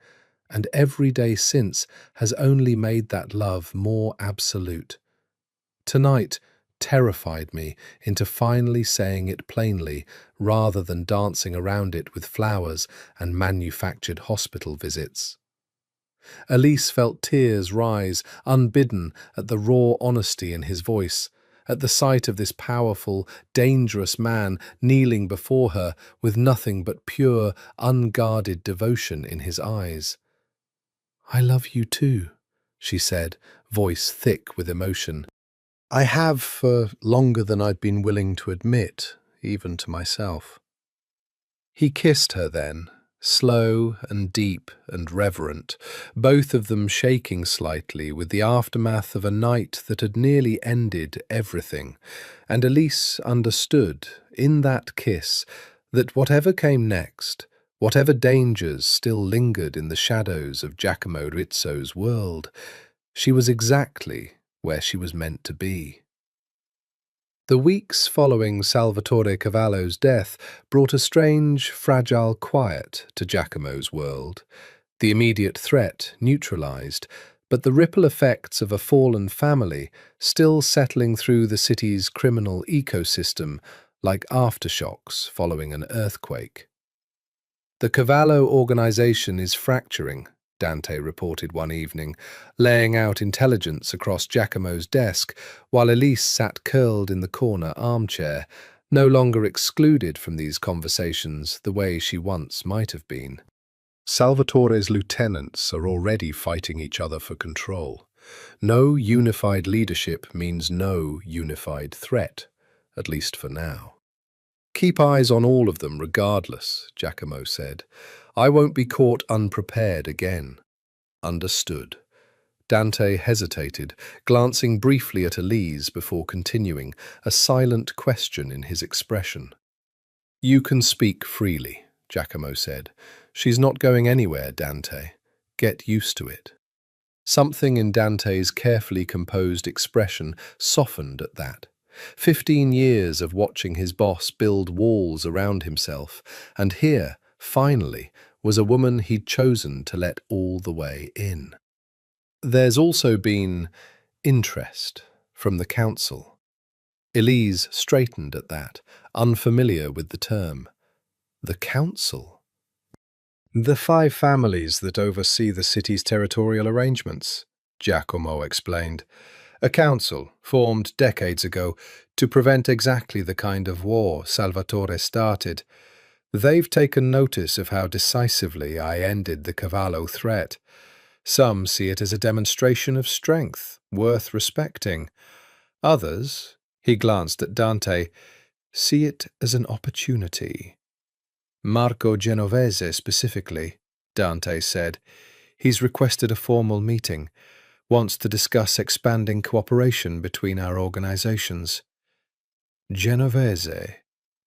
and every day since has only made that love more absolute. Tonight terrified me into finally saying it plainly rather than dancing around it with flowers and manufactured hospital visits." Elise felt tears rise, unbidden, at the raw honesty in his voice, at the sight of this powerful, dangerous man kneeling before her with nothing but pure, unguarded devotion in his eyes. "I love you too," she said, voice thick with emotion. "I have for longer than I'd been willing to admit, even to myself." He kissed her then, slow and deep and reverent, both of them shaking slightly with the aftermath of a night that had nearly ended everything, and Elise understood, in that kiss, that whatever came next, whatever dangers still lingered in the shadows of Giacomo Rizzo's world, she was exactly where she was meant to be. The weeks following Salvatore Cavallo's death brought a strange, fragile quiet to Giacomo's world. The immediate threat neutralized, but the ripple effects of a fallen family still settling through the city's criminal ecosystem like aftershocks following an earthquake. "The Cavallo organization is fracturing," Dante reported one evening, laying out intelligence across Giacomo's desk while Elise sat curled in the corner armchair, no longer excluded from these conversations the way she once might have been. "Salvatore's lieutenants are already fighting each other for control. No unified leadership means no unified threat, at least for now. Keep eyes on all of them regardless," Giacomo said. "I won't be caught unprepared again." "Understood." Dante hesitated, glancing briefly at Elise before continuing, a silent question in his expression. "You can speak freely," Giacomo said. "She's not going anywhere, Dante. Get used to it." Something in Dante's carefully composed expression softened at that. 15 years of watching his boss build walls around himself, and here, finally, was a woman he'd chosen to let all the way in. "There's also been interest from the council." Elise straightened at that, unfamiliar with the term. "The council?" "The 5 families that oversee the city's territorial arrangements," Giacomo explained. "A council formed decades ago to prevent exactly the kind of war Salvatore started. They've taken notice of how decisively I ended the Cavallo threat. Some see it as a demonstration of strength, worth respecting. Others," he glanced at Dante, "see it as an opportunity." Marco Genovese specifically, Dante said. He's requested a formal meeting, wants to discuss expanding cooperation between our organizations. Genovese,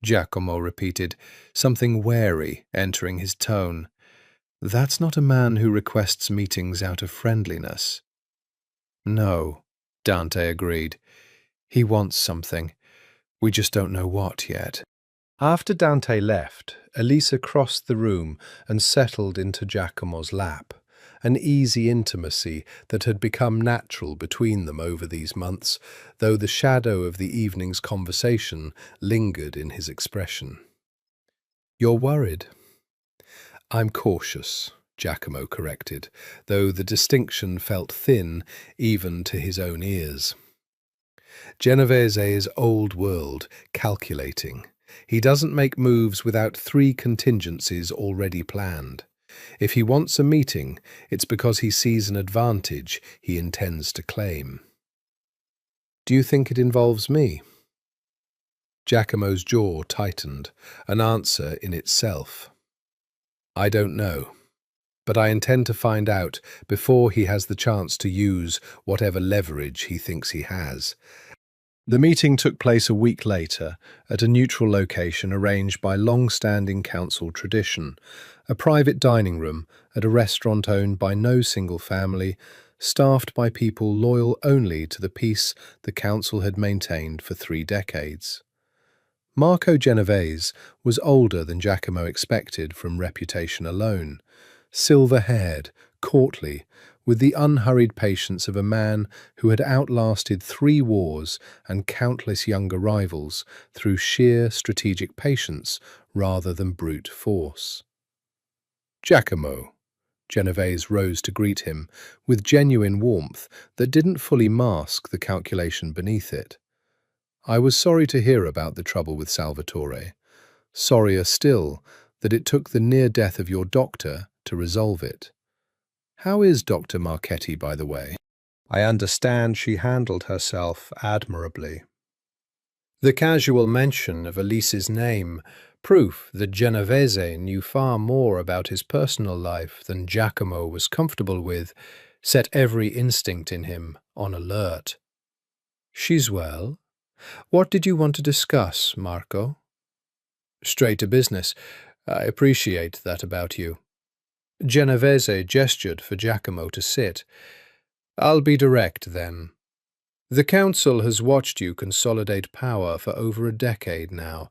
Giacomo repeated, something wary entering his tone. That's not a man who requests meetings out of friendliness. No, Dante agreed. He wants something. We just don't know what yet. After Dante left, Elisa crossed the room and settled into Giacomo's lap, an easy intimacy that had become natural between them over these months, though the shadow of the evening's conversation lingered in his expression. "You're worried?" "I'm cautious," Giacomo corrected, though the distinction felt thin even to his own ears. Genovese is old world, calculating. He doesn't make moves without 3 contingencies already planned. If he wants a meeting, it's because he sees an advantage he intends to claim. "Do you think it involves me?" Giacomo's jaw tightened, an answer in itself. "I don't know, but I intend to find out before he has the chance to use whatever leverage he thinks he has." The meeting took place a week later at a neutral location arranged by long-standing council tradition, a private dining room at a restaurant owned by no single family, staffed by people loyal only to the peace the council had maintained for 3 decades. Marco Genovese was older than Giacomo expected from reputation alone, silver-haired, courtly, with the unhurried patience of a man who had outlasted 3 wars and countless younger rivals through sheer strategic patience rather than brute force. "Giacomo," Genovese rose to greet him, with genuine warmth that didn't fully mask the calculation beneath it. "I was sorry to hear about the trouble with Salvatore. Sorrier still that it took the near death of your doctor to resolve it. How is Dr. Marchetti, by the way?" "I understand she handled herself admirably." The casual mention of Elise's name, proof that Genovese knew far more about his personal life than Giacomo was comfortable with, set every instinct in him on alert. "She's well. What did you want to discuss, Marco?" "Straight to business. I appreciate that about you." Genovese gestured for Giacomo to sit. "I'll be direct, then. The council has watched you consolidate power for over a decade now,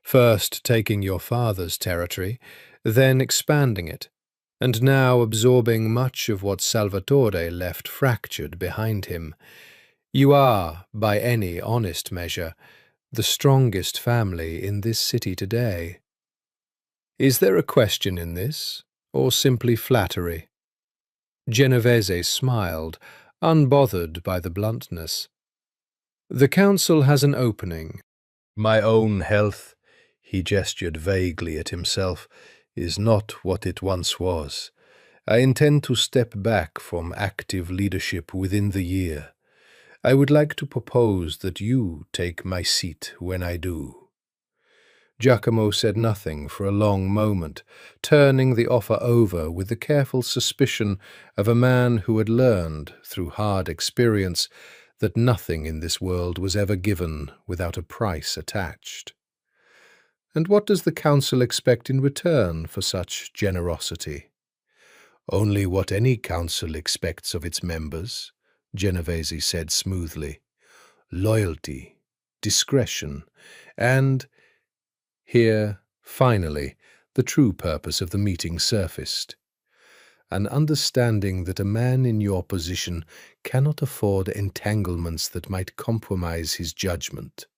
first taking your father's territory, then expanding it, and now absorbing much of what Salvatore left fractured behind him. You are, by any honest measure, the strongest family in this city today. Is there a question in this, or simply flattery?" Genovese smiled, unbothered by the bluntness. "The council has an opening. My own health," he gestured vaguely at himself, "is not what it once was. I intend to step back from active leadership within the year. I would like to propose that you take my seat when I do." Giacomo said nothing for a long moment, turning the offer over with the careful suspicion of a man who had learned, through hard experience, that nothing in this world was ever given without a price attached. "And what does the council expect in return for such generosity?" "Only what any council expects of its members," Genovese said smoothly. "Loyalty, discretion, and—" Here, finally, the true purpose of the meeting surfaced. "An understanding that a man in your position cannot afford entanglements that might compromise his judgment.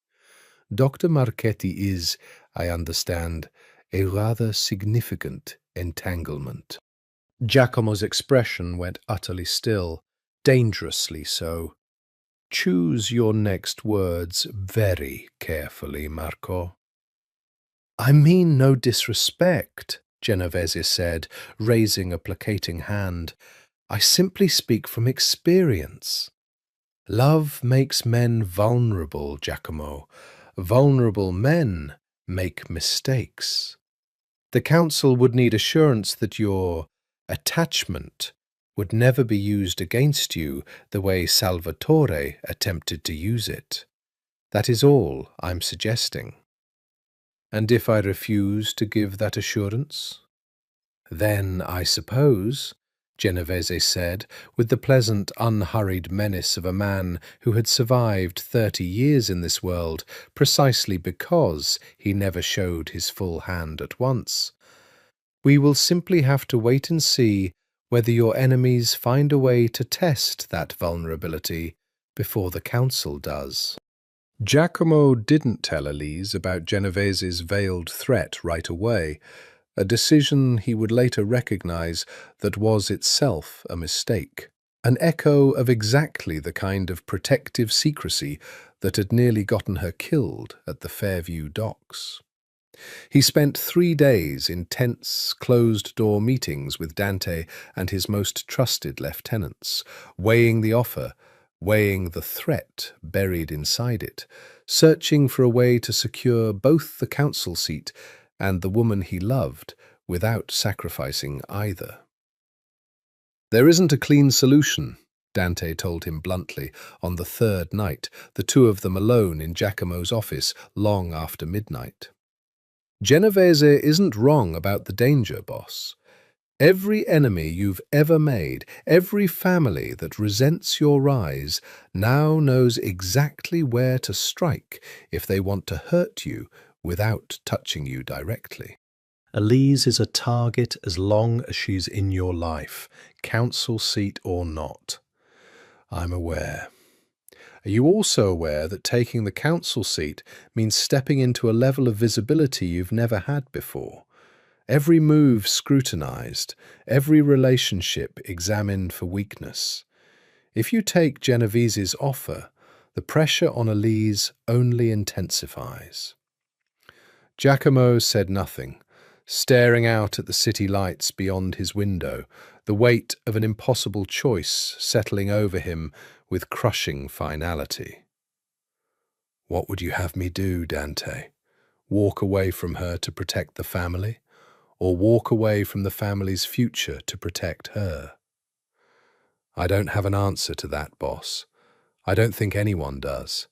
Dr. Marchetti is, I understand, a rather significant entanglement." Giacomo's expression went utterly still, dangerously so. "Choose your next words very carefully, Marco." "I mean no disrespect," Genovese said, raising a placating hand. "I simply speak from experience. Love makes men vulnerable, Giacomo. Vulnerable men make mistakes." The council would need assurance that your attachment would never be used against you the way Salvatore attempted to use it. That is all I'm suggesting. And if I refuse to give that assurance? Then, I suppose, Genovese said, with the pleasant, unhurried menace of a man who had survived 30 years in this world precisely because he never showed his full hand at once, we will simply have to wait and see whether your enemies find a way to test that vulnerability before the council does. Giacomo didn't tell Elise about Genovese's veiled threat right away, a decision he would later recognize that was itself a mistake, an echo of exactly the kind of protective secrecy that had nearly gotten her killed at the Fairview docks. He spent 3 days in tense, closed-door meetings with Dante and his most trusted lieutenants, weighing the offer, weighing the threat buried inside it, searching for a way to secure both the council seat and the woman he loved without sacrificing either. "There isn't a clean solution," Dante told him bluntly on the 3rd night, the two of them alone in Giacomo's office long after midnight. "Genovese isn't wrong about the danger, boss. Every enemy you've ever made, every family that resents your rise, now knows exactly where to strike if they want to hurt you without touching you directly. Elise is a target as long as she's in your life, council seat or not. I'm aware. Are you also aware that taking the council seat means stepping into a level of visibility you've never had before? Every move scrutinized, every relationship examined for weakness. If you take Genovese's offer, the pressure on Elise only intensifies." Giacomo said nothing, staring out at the city lights beyond his window, the weight of an impossible choice settling over him with crushing finality. "What would you have me do, Dante? Walk away from her to protect the family? Or walk away from the family's future to protect her?" "I don't have an answer to that, boss. I don't think anyone does.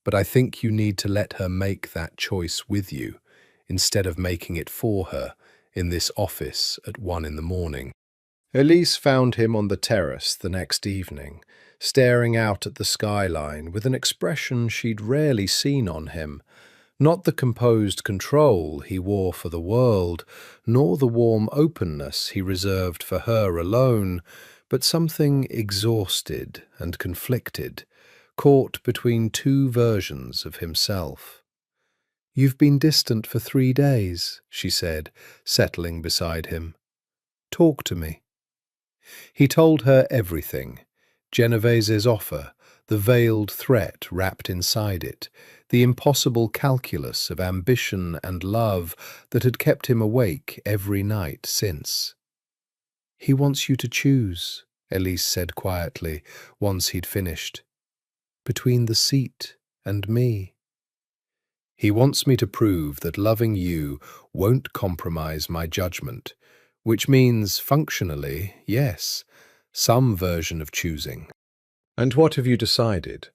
But I think you need to let her make that choice with you, instead of making it for her in this office at 1 in the morning. Elise found him on the terrace the next evening, staring out at the skyline with an expression she'd rarely seen on him. Not the composed control he wore for the world, nor the warm openness he reserved for her alone, but something exhausted and conflicted, caught between 2 versions of himself. "You've been distant for 3 days," she said, settling beside him. "Talk to me." He told her everything: Genovese's offer, the veiled threat wrapped inside it, the impossible calculus of ambition and love that had kept him awake every night since. "He wants you to choose," Elise said quietly, once he'd finished, "between the seat and me. He wants me to prove that loving you won't compromise my judgment, which means, functionally, yes, some version of choosing." "And what have you decided?"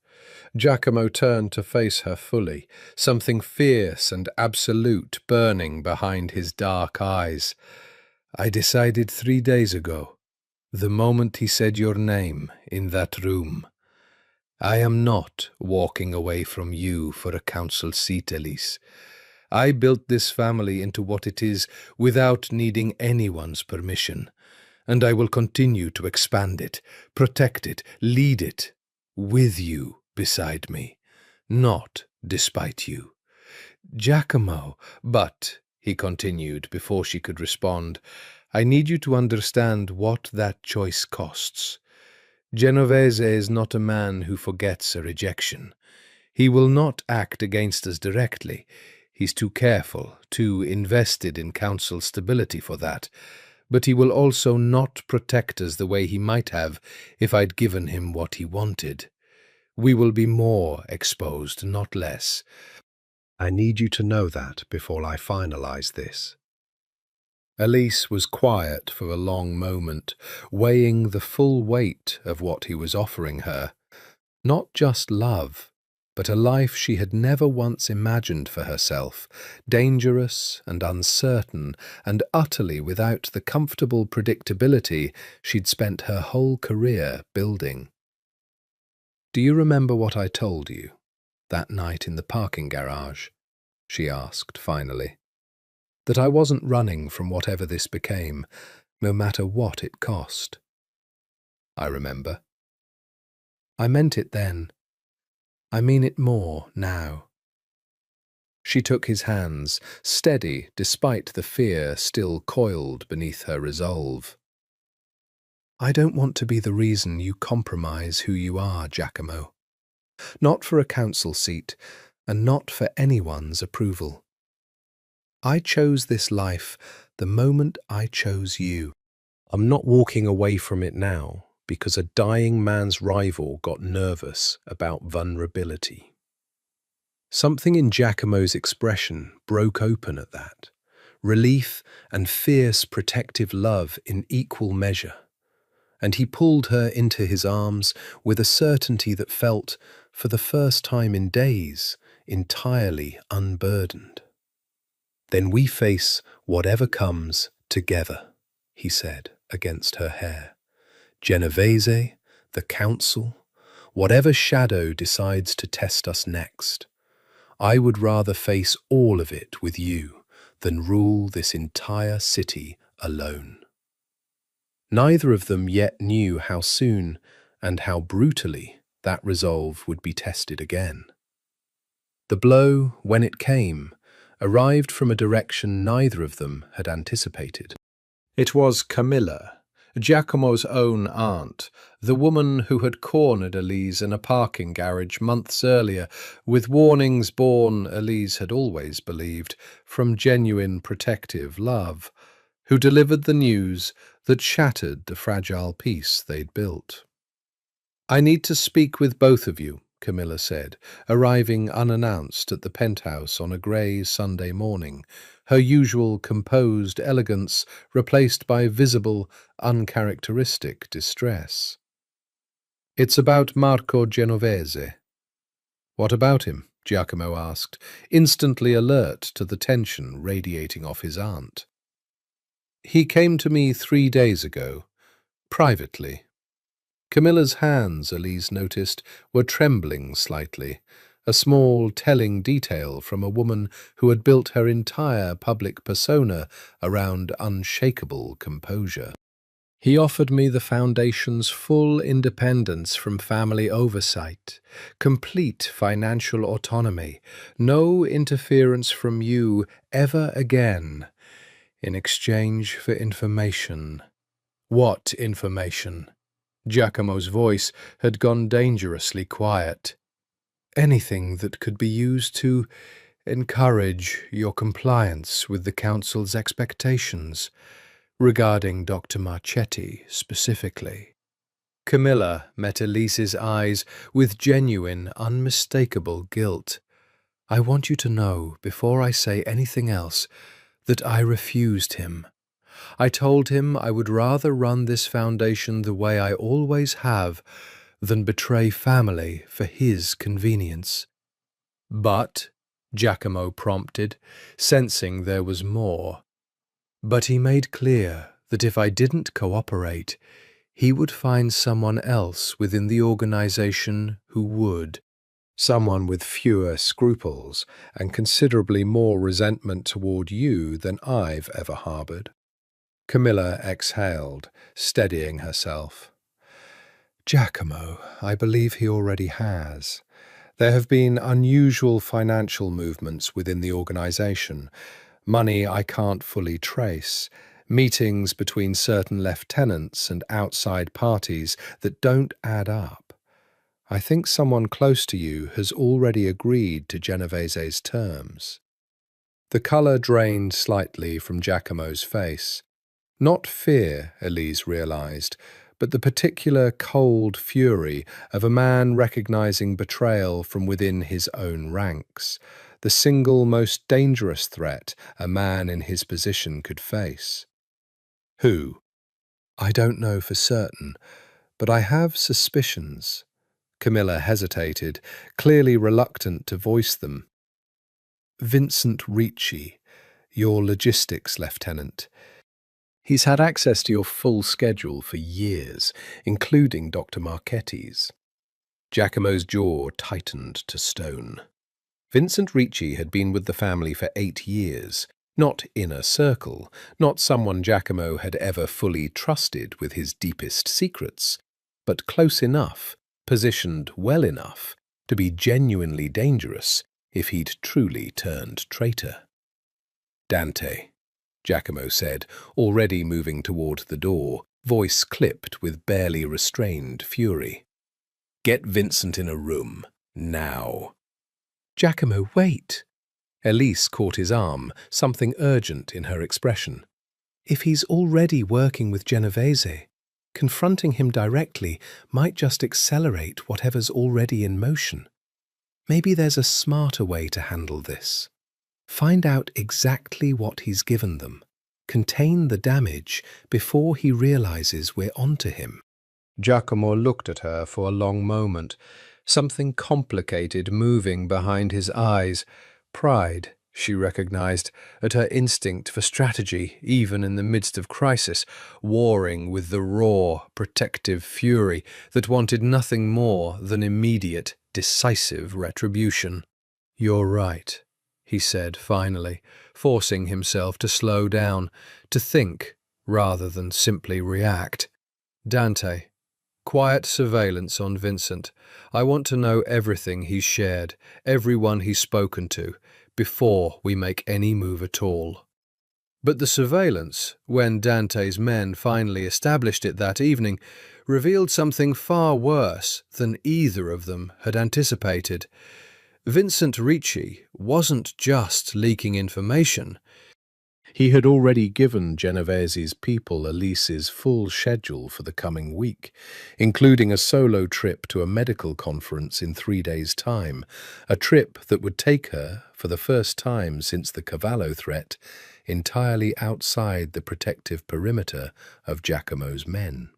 Giacomo turned to face her fully, something fierce and absolute burning behind his dark eyes. "I decided 3 days ago, the moment he said your name in that room. I am not walking away from you for a council seat, Elise. I built this family into what it is without needing anyone's permission, and I will continue to expand it, protect it, lead it, with you beside me, not despite you. Giacomo, but," he continued before she could respond, "I need you to understand what that choice costs. Genovese is not a man who forgets a rejection. He will not act against us directly. He's too careful, too invested in council stability for that. But he will also not protect us the way he might have if I'd given him what he wanted. We will be more exposed, not less. I need you to know that before I finalize this." Elise was quiet for a long moment, weighing the full weight of what he was offering her. Not just love, but a life she had never once imagined for herself, dangerous and uncertain and utterly without the comfortable predictability she'd spent her whole career building. "Do you remember what I told you that night in the parking garage?" she asked finally. "That I wasn't running from whatever this became, no matter what it cost." "I remember." "I meant it then. I mean it more now." She took his hands, steady despite the fear still coiled beneath her resolve. "I don't want to be the reason you compromise who you are, Giacomo. Not for a council seat, and not for anyone's approval. I chose this life the moment I chose you. I'm not walking away from it now because a dying man's rival got nervous about vulnerability." Something in Giacomo's expression broke open at that. Relief and fierce protective love in equal measure. And he pulled her into his arms with a certainty that felt, for the first time in days, entirely unburdened. "Then we face whatever comes together," he said against her hair. "Genovese, the council, whatever shadow decides to test us next. I would rather face all of it with you than rule this entire city alone." Neither of them yet knew how soon and how brutally that resolve would be tested again. The blow, when it came, arrived from a direction neither of them had anticipated. It was Camilla, Giacomo's own aunt, the woman who had cornered Elise in a parking garage months earlier, with warnings born, Elise had always believed, from genuine protective love, who delivered the news that shattered the fragile peace they'd built. "I need to speak with both of you," Camilla said, arriving unannounced at the penthouse on a grey Sunday morning, her usual composed elegance replaced by visible, uncharacteristic distress. "It's about Marco Genovese." "What about him?" Giacomo asked, instantly alert to the tension radiating off his aunt. "He came to me 3 days ago, privately." Camilla's hands, Elise noticed, were trembling slightly, a small telling detail from a woman who had built her entire public persona around unshakable composure. "He offered me the Foundation's full independence from family oversight, complete financial autonomy, no interference from you ever again, in exchange for information." "What information?" Giacomo's voice had gone dangerously quiet. "Anything that could be used to encourage your compliance with the Council's expectations, regarding Dr. Marchetti specifically." Camilla met Elise's eyes with genuine, unmistakable guilt. "I want you to know, before I say anything else, that I refused him. I told him I would rather run this foundation the way I always have than betray family for his convenience." "But," Giacomo prompted, sensing there was more. "But he made clear that if I didn't cooperate, he would find someone else within the organization who would. Someone with fewer scruples and considerably more resentment toward you than I've ever harbored." Camilla exhaled, steadying herself. "Giacomo, I believe he already has. There have been unusual financial movements within the organization, money I can't fully trace, meetings between certain lieutenants and outside parties that don't add up. I think someone close to you has already agreed to Genovese's terms." The colour drained slightly from Giacomo's face. Not fear, Elise realized, but the particular cold fury of a man recognizing betrayal from within his own ranks, the single most dangerous threat a man in his position could face. Who? I don't know for certain, but I have suspicions. Camilla hesitated, clearly reluctant to voice them. Vincent Ricci, your logistics lieutenant. He's had access to your full schedule for years, including Dr. Marchetti's. Giacomo's jaw tightened to stone. Vincent Ricci had been with the family for 8 years, not inner circle, not someone Giacomo had ever fully trusted with his deepest secrets, but close enough, positioned well enough, to be genuinely dangerous if he'd truly turned traitor. Dante, Giacomo said, already moving toward the door, voice clipped with barely restrained fury. Get Vincent in a room, now. Giacomo, wait. Elise caught his arm, something urgent in her expression. If he's already working with Genovese, confronting him directly might just accelerate whatever's already in motion. Maybe there's a smarter way to handle this. Find out exactly what he's given them. Contain the damage before he realizes we're onto him. Giacomo looked at her for a long moment, something complicated moving behind his eyes. Pride, she recognized, at her instinct for strategy, even in the midst of crisis, warring with the raw, protective fury that wanted nothing more than immediate, decisive retribution. You're right, he said finally, forcing himself to slow down, to think rather than simply react. Dante, quiet surveillance on Vincent. I want to know everything he's shared, everyone he's spoken to, before we make any move at all. But the surveillance, when Dante's men finally established it that evening, revealed something far worse than either of them had anticipated. Vincent Ricci wasn't just leaking information. He had already given Genovese's people Elise's full schedule for the coming week, including a solo trip to a medical conference in 3 days' time, a trip that would take her, for the first time since the Cavallo threat, entirely outside the protective perimeter of Giacomo's men.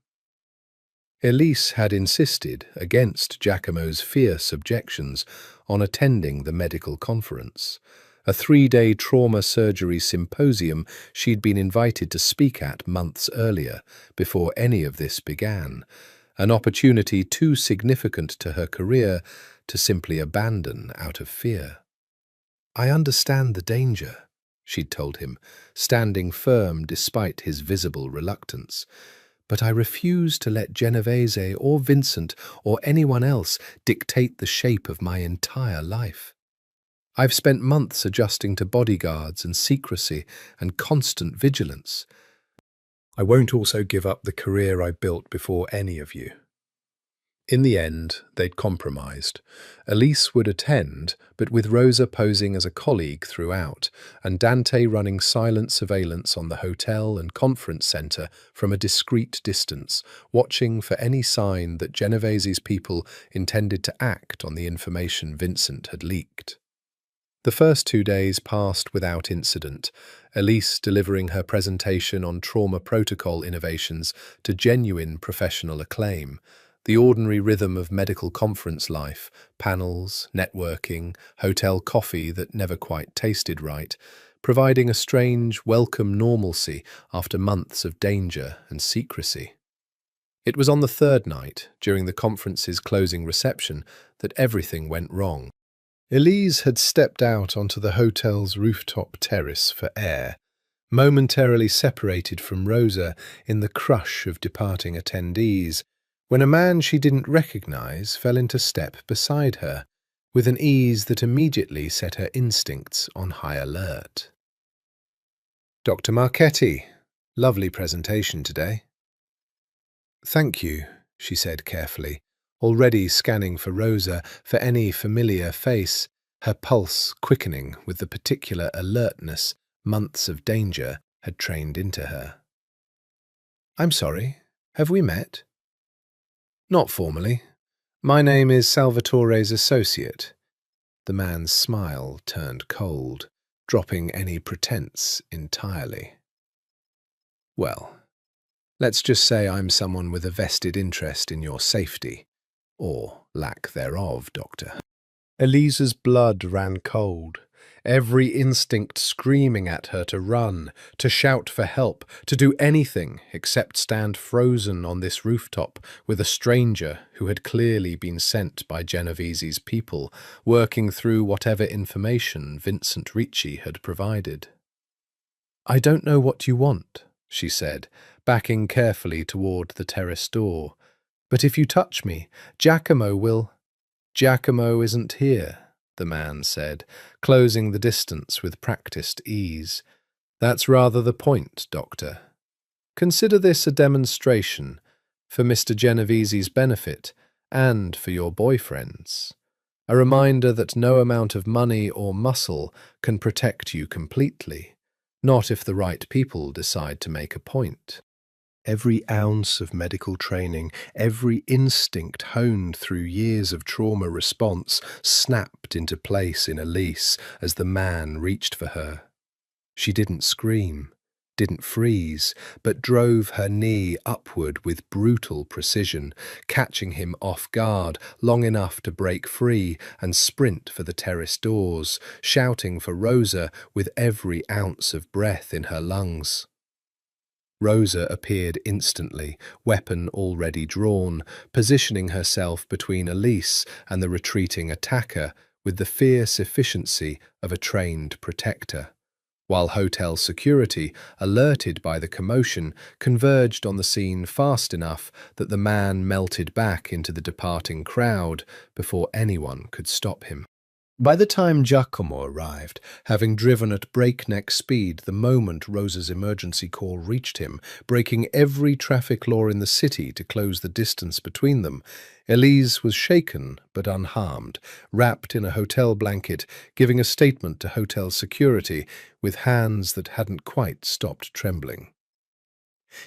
Elise had insisted, against Giacomo's fierce objections, on attending the medical conference, a 3-day trauma surgery symposium she'd been invited to speak at months earlier, before any of this began, an opportunity too significant to her career to simply abandon out of fear. I understand the danger, she'd told him, standing firm despite his visible reluctance, but I refuse to let Genovese or Vincent or anyone else dictate the shape of my entire life. I've spent months adjusting to bodyguards and secrecy and constant vigilance. I won't also give up the career I built before any of you. In the end, they'd compromised. Elise would attend, but with Rosa posing as a colleague throughout, and Dante running silent surveillance on the hotel and conference centre from a discreet distance, watching for any sign that Genovese's people intended to act on the information Vincent had leaked. The first 2 days passed without incident, Elise delivering her presentation on trauma protocol innovations to genuine professional acclaim, the ordinary rhythm of medical conference life, panels, networking, hotel coffee that never quite tasted right, providing a strange, welcome normalcy after months of danger and secrecy. It was on the 3rd night, during the conference's closing reception, that everything went wrong. Elise had stepped out onto the hotel's rooftop terrace for air, momentarily separated from Rosa in the crush of departing attendees, when a man she didn't recognize fell into step beside her, with an ease that immediately set her instincts on high alert. Dr. Marchetti, lovely presentation today. Thank you, she said carefully, already scanning for Rosa, for any familiar face, her pulse quickening with the particular alertness months of danger had trained into her. I'm sorry, have we met? Not formally. My name is Salvatore's associate. The man's smile turned cold, dropping any pretense entirely. Well, let's just say I'm someone with a vested interest in your safety, or lack thereof, Doctor. Elise's blood ran cold, every instinct screaming at her to run, to shout for help, to do anything except stand frozen on this rooftop with a stranger who had clearly been sent by Genovese's people, working through whatever information Vincent Ricci had provided. "I don't know what you want," she said, backing carefully toward the terrace door. "But if you touch me, Giacomo will—" "Giacomo isn't here," the man said, closing the distance with practiced ease. "That's rather the point, Doctor. Consider this a demonstration, for Mr. Genovese's benefit and for your boyfriend's. A reminder that no amount of money or muscle can protect you completely, not if the right people decide to make a point." Every ounce of medical training, every instinct honed through years of trauma response snapped into place in Elise as the man reached for her. She didn't scream, didn't freeze, but drove her knee upward with brutal precision, catching him off guard long enough to break free and sprint for the terrace doors, shouting for Rosa with every ounce of breath in her lungs. Rosa appeared instantly, weapon already drawn, positioning herself between Elise and the retreating attacker with the fierce efficiency of a trained protector, while hotel security, alerted by the commotion, converged on the scene fast enough that the man melted back into the departing crowd before anyone could stop him. By the time Giacomo arrived, having driven at breakneck speed the moment Rosa's emergency call reached him, breaking every traffic law in the city to close the distance between them, Elise was shaken but unharmed, wrapped in a hotel blanket, giving a statement to hotel security with hands that hadn't quite stopped trembling.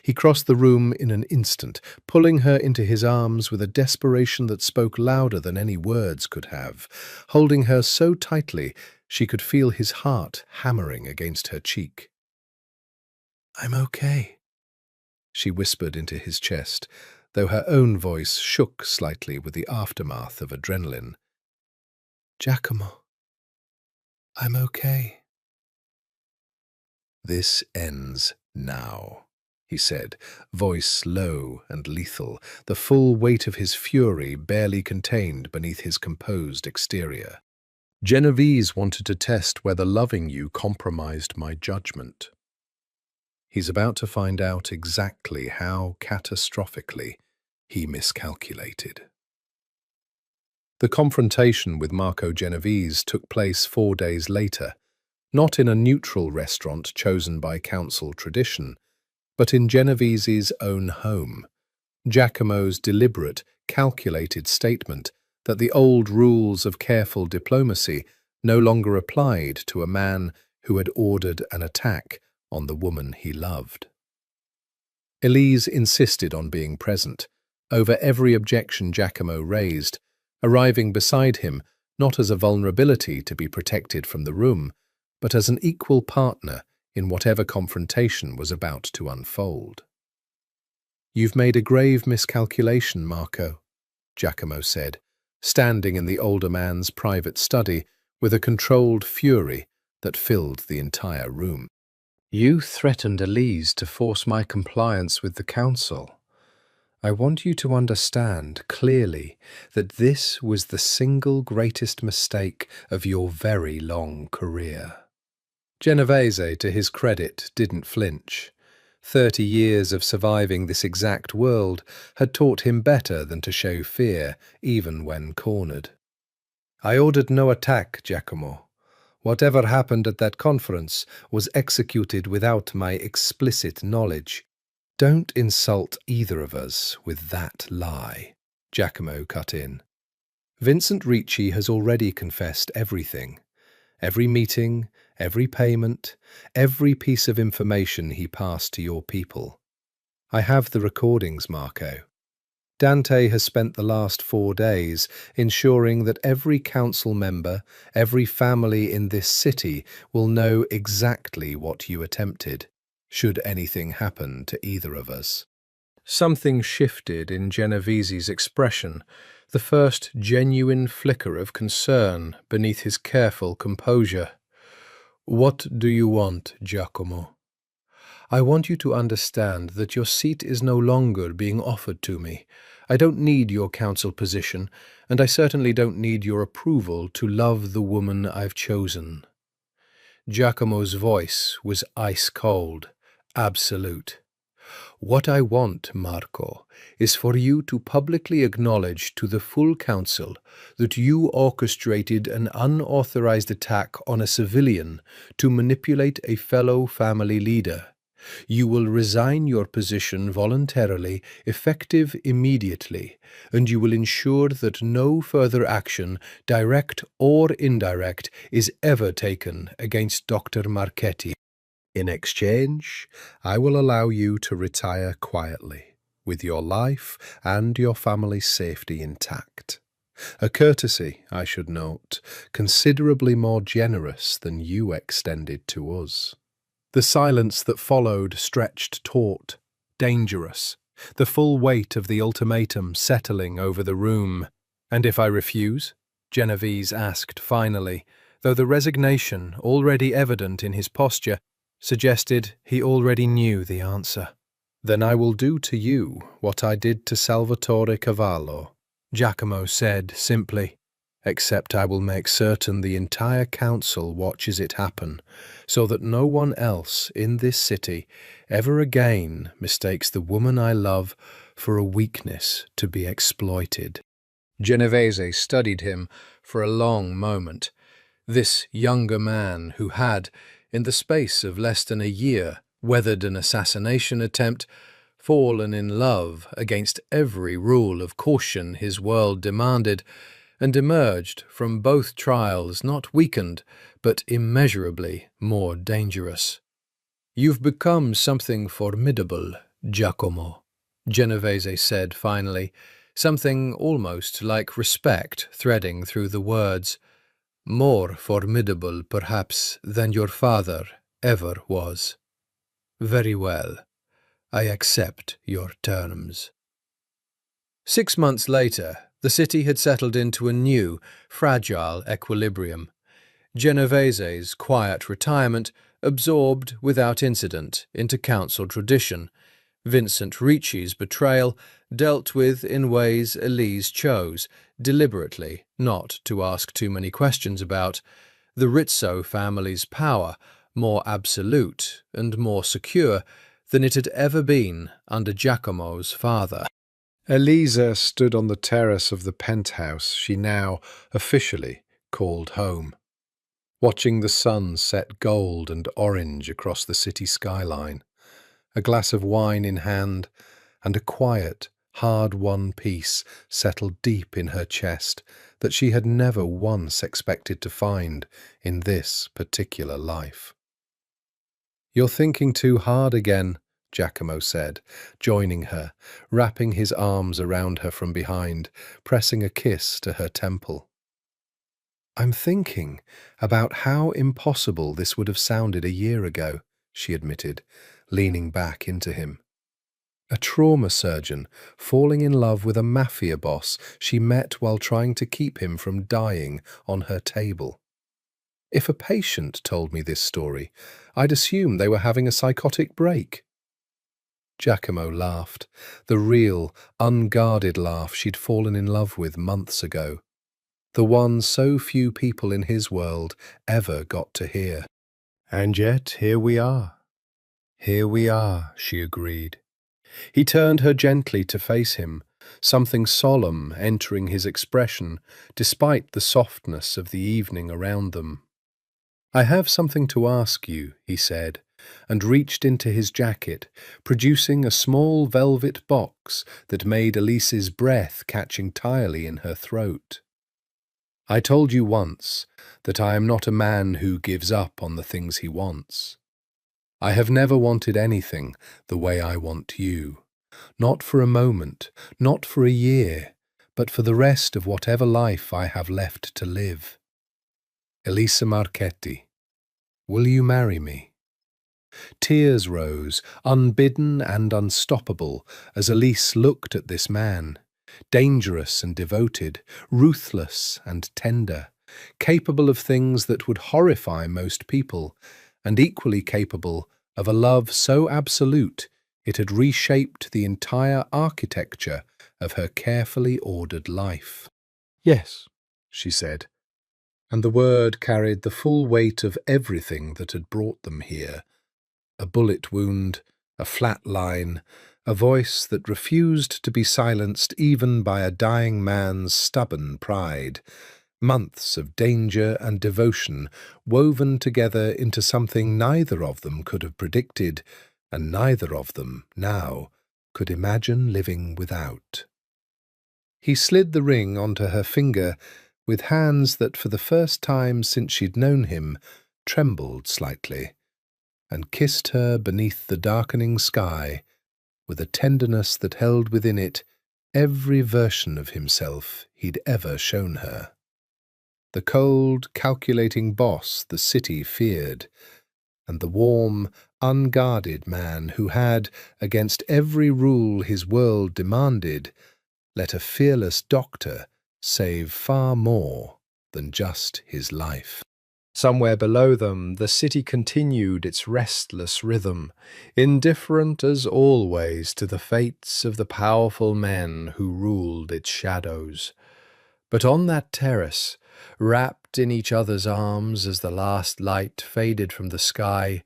He crossed the room in an instant, pulling her into his arms with a desperation that spoke louder than any words could have, holding her so tightly she could feel his heart hammering against her cheek. "I'm okay," she whispered into his chest, though her own voice shook slightly with the aftermath of adrenaline. "Giacomo, I'm okay." "This ends now," he said, voice low and lethal, the full weight of his fury barely contained beneath his composed exterior. "Genovese wanted to test whether loving you compromised my judgment. He's about to find out exactly how catastrophically he miscalculated." The confrontation with Marco Genovese took place 4 days later, not in a neutral restaurant chosen by council tradition, but in Genovese's own home. Giacomo's deliberate, calculated statement that the old rules of careful diplomacy no longer applied to a man who had ordered an attack on the woman he loved. Elise insisted on being present, over every objection Giacomo raised, arriving beside him not as a vulnerability to be protected from the room, but as an equal partner in whatever confrontation was about to unfold. "You've made a grave miscalculation, Marco," Giacomo said, standing in the older man's private study with a controlled fury that filled the entire room. "You threatened Elise to force my compliance with the council. I want you to understand clearly that this was the single greatest mistake of your very long career." Genovese, to his credit, didn't flinch. 30 years of surviving this exact world had taught him better than to show fear, even when cornered. "I ordered no attack, Giacomo. Whatever happened at that conference was executed without my explicit knowledge." "Don't insult either of us with that lie," Giacomo cut in. "Vincent Ricci has already confessed everything. Every meeting, every payment, every piece of information he passed to your people. I have the recordings, Marco. Dante has spent the last 4 days ensuring that every council member, every family in this city will know exactly what you attempted, should anything happen to either of us. Something shifted in Genovese's expression, the first genuine flicker of concern beneath his careful composure. "What do you want, Giacomo?" "I want you to understand that your seat is no longer being offered to me. I don't need your council position, and I certainly don't need your approval to love the woman I've chosen." Giacomo's voice was ice-cold, absolute. "What I want, Marco, is for you to publicly acknowledge to the full council that you orchestrated an unauthorized attack on a civilian to manipulate a fellow family leader. You will resign your position voluntarily, effective immediately, and you will ensure that no further action, direct or indirect, is ever taken against Dr. Marchetti. In exchange, I will allow you to retire quietly, with your life and your family's safety intact. A courtesy, I should note, considerably more generous than you extended to us." The silence that followed stretched taut, dangerous, the full weight of the ultimatum settling over the room. "And if I refuse?" Genovese asked finally, though the resignation, already evident in his posture, suggested he already knew the answer. "Then I will do to you what I did to Salvatore Cavallo," Giacomo said simply, "except I will make certain the entire council watches it happen, so that no one else in this city ever again mistakes the woman I love for a weakness to be exploited." Genovese studied him for a long moment. This younger man who had, in the space of less than a year, weathered an assassination attempt, fallen in love against every rule of caution his world demanded, and emerged from both trials not weakened, but immeasurably more dangerous. "You've become something formidable, Giacomo," Genovese said finally, something almost like respect threading through the words. "More formidable, perhaps, than your father ever was. Very well, I accept your terms." 6 months later, the city had settled into a new, fragile equilibrium. Genovese's quiet retirement absorbed without incident into council tradition. Vincent Ricci's betrayal dealt with in ways Elise chose, deliberately not to ask too many questions about. The Rizzo family's power, more absolute and more secure than it had ever been under Giacomo's father. Elisa stood on the terrace of the penthouse she now officially called home, watching the sun set gold and orange across the city skyline, a glass of wine in hand, and a quiet, hard-won peace settled deep in her chest that she had never once expected to find in this particular life. "You're thinking too hard again," Giacomo said, joining her, wrapping his arms around her from behind, pressing a kiss to her temple. "I'm thinking about how impossible this would have sounded a year ago," she admitted, leaning back into him. A trauma surgeon falling in love with a mafia boss she met while trying to keep him from dying on her table. If a patient told me this story, I'd assume they were having a psychotic break. Giacomo laughed, the real, unguarded laugh she'd fallen in love with months ago. The one so few people in his world ever got to hear. "And yet, here we are." "Here we are," she agreed. He turned her gently to face him, something solemn entering his expression, despite the softness of the evening around them. "I have something to ask you," he said, and reached into his jacket, producing a small velvet box that made Elise's breath catch entirely in her throat. "I told you once that I am not a man who gives up on the things he wants. I have never wanted anything the way I want you, Not for a moment, not for a year, but for the rest of whatever life I have left to live. Elisa Marchetti, will you marry me? Tears rose, unbidden and unstoppable, as Elise looked at this man, dangerous and devoted, ruthless and tender, capable of things that would horrify most people, and equally capable of a love so absolute it had reshaped the entire architecture of her carefully ordered life. "Yes," she said, and the word carried the full weight of everything that had brought them here. A bullet wound, a flat line, a voice that refused to be silenced even by a dying man's stubborn pride, months of danger and devotion woven together into something neither of them could have predicted, and neither of them, now, could imagine living without. He slid the ring onto her finger with hands that for the first time since she'd known him trembled slightly, and kissed her beneath the darkening sky with a tenderness that held within it every version of himself he'd ever shown her. The cold, calculating boss the city feared, and the warm, unguarded man who had, against every rule his world demanded, let a fearless doctor save far more than just his life. Somewhere below them, the city continued its restless rhythm, indifferent as always to the fates of the powerful men who ruled its shadows. But on that terrace, wrapped in each other's arms as the last light faded from the sky,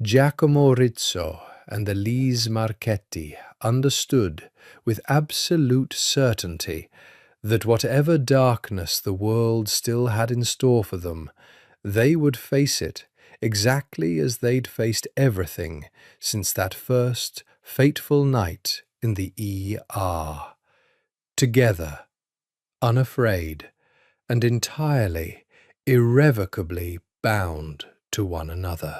Giacomo Rizzo and Elise Marchetti understood with absolute certainty that whatever darkness the world still had in store for them, they would face it exactly as they'd faced everything since that first fateful night in the ER. Together, unafraid, and entirely, irrevocably bound to one another.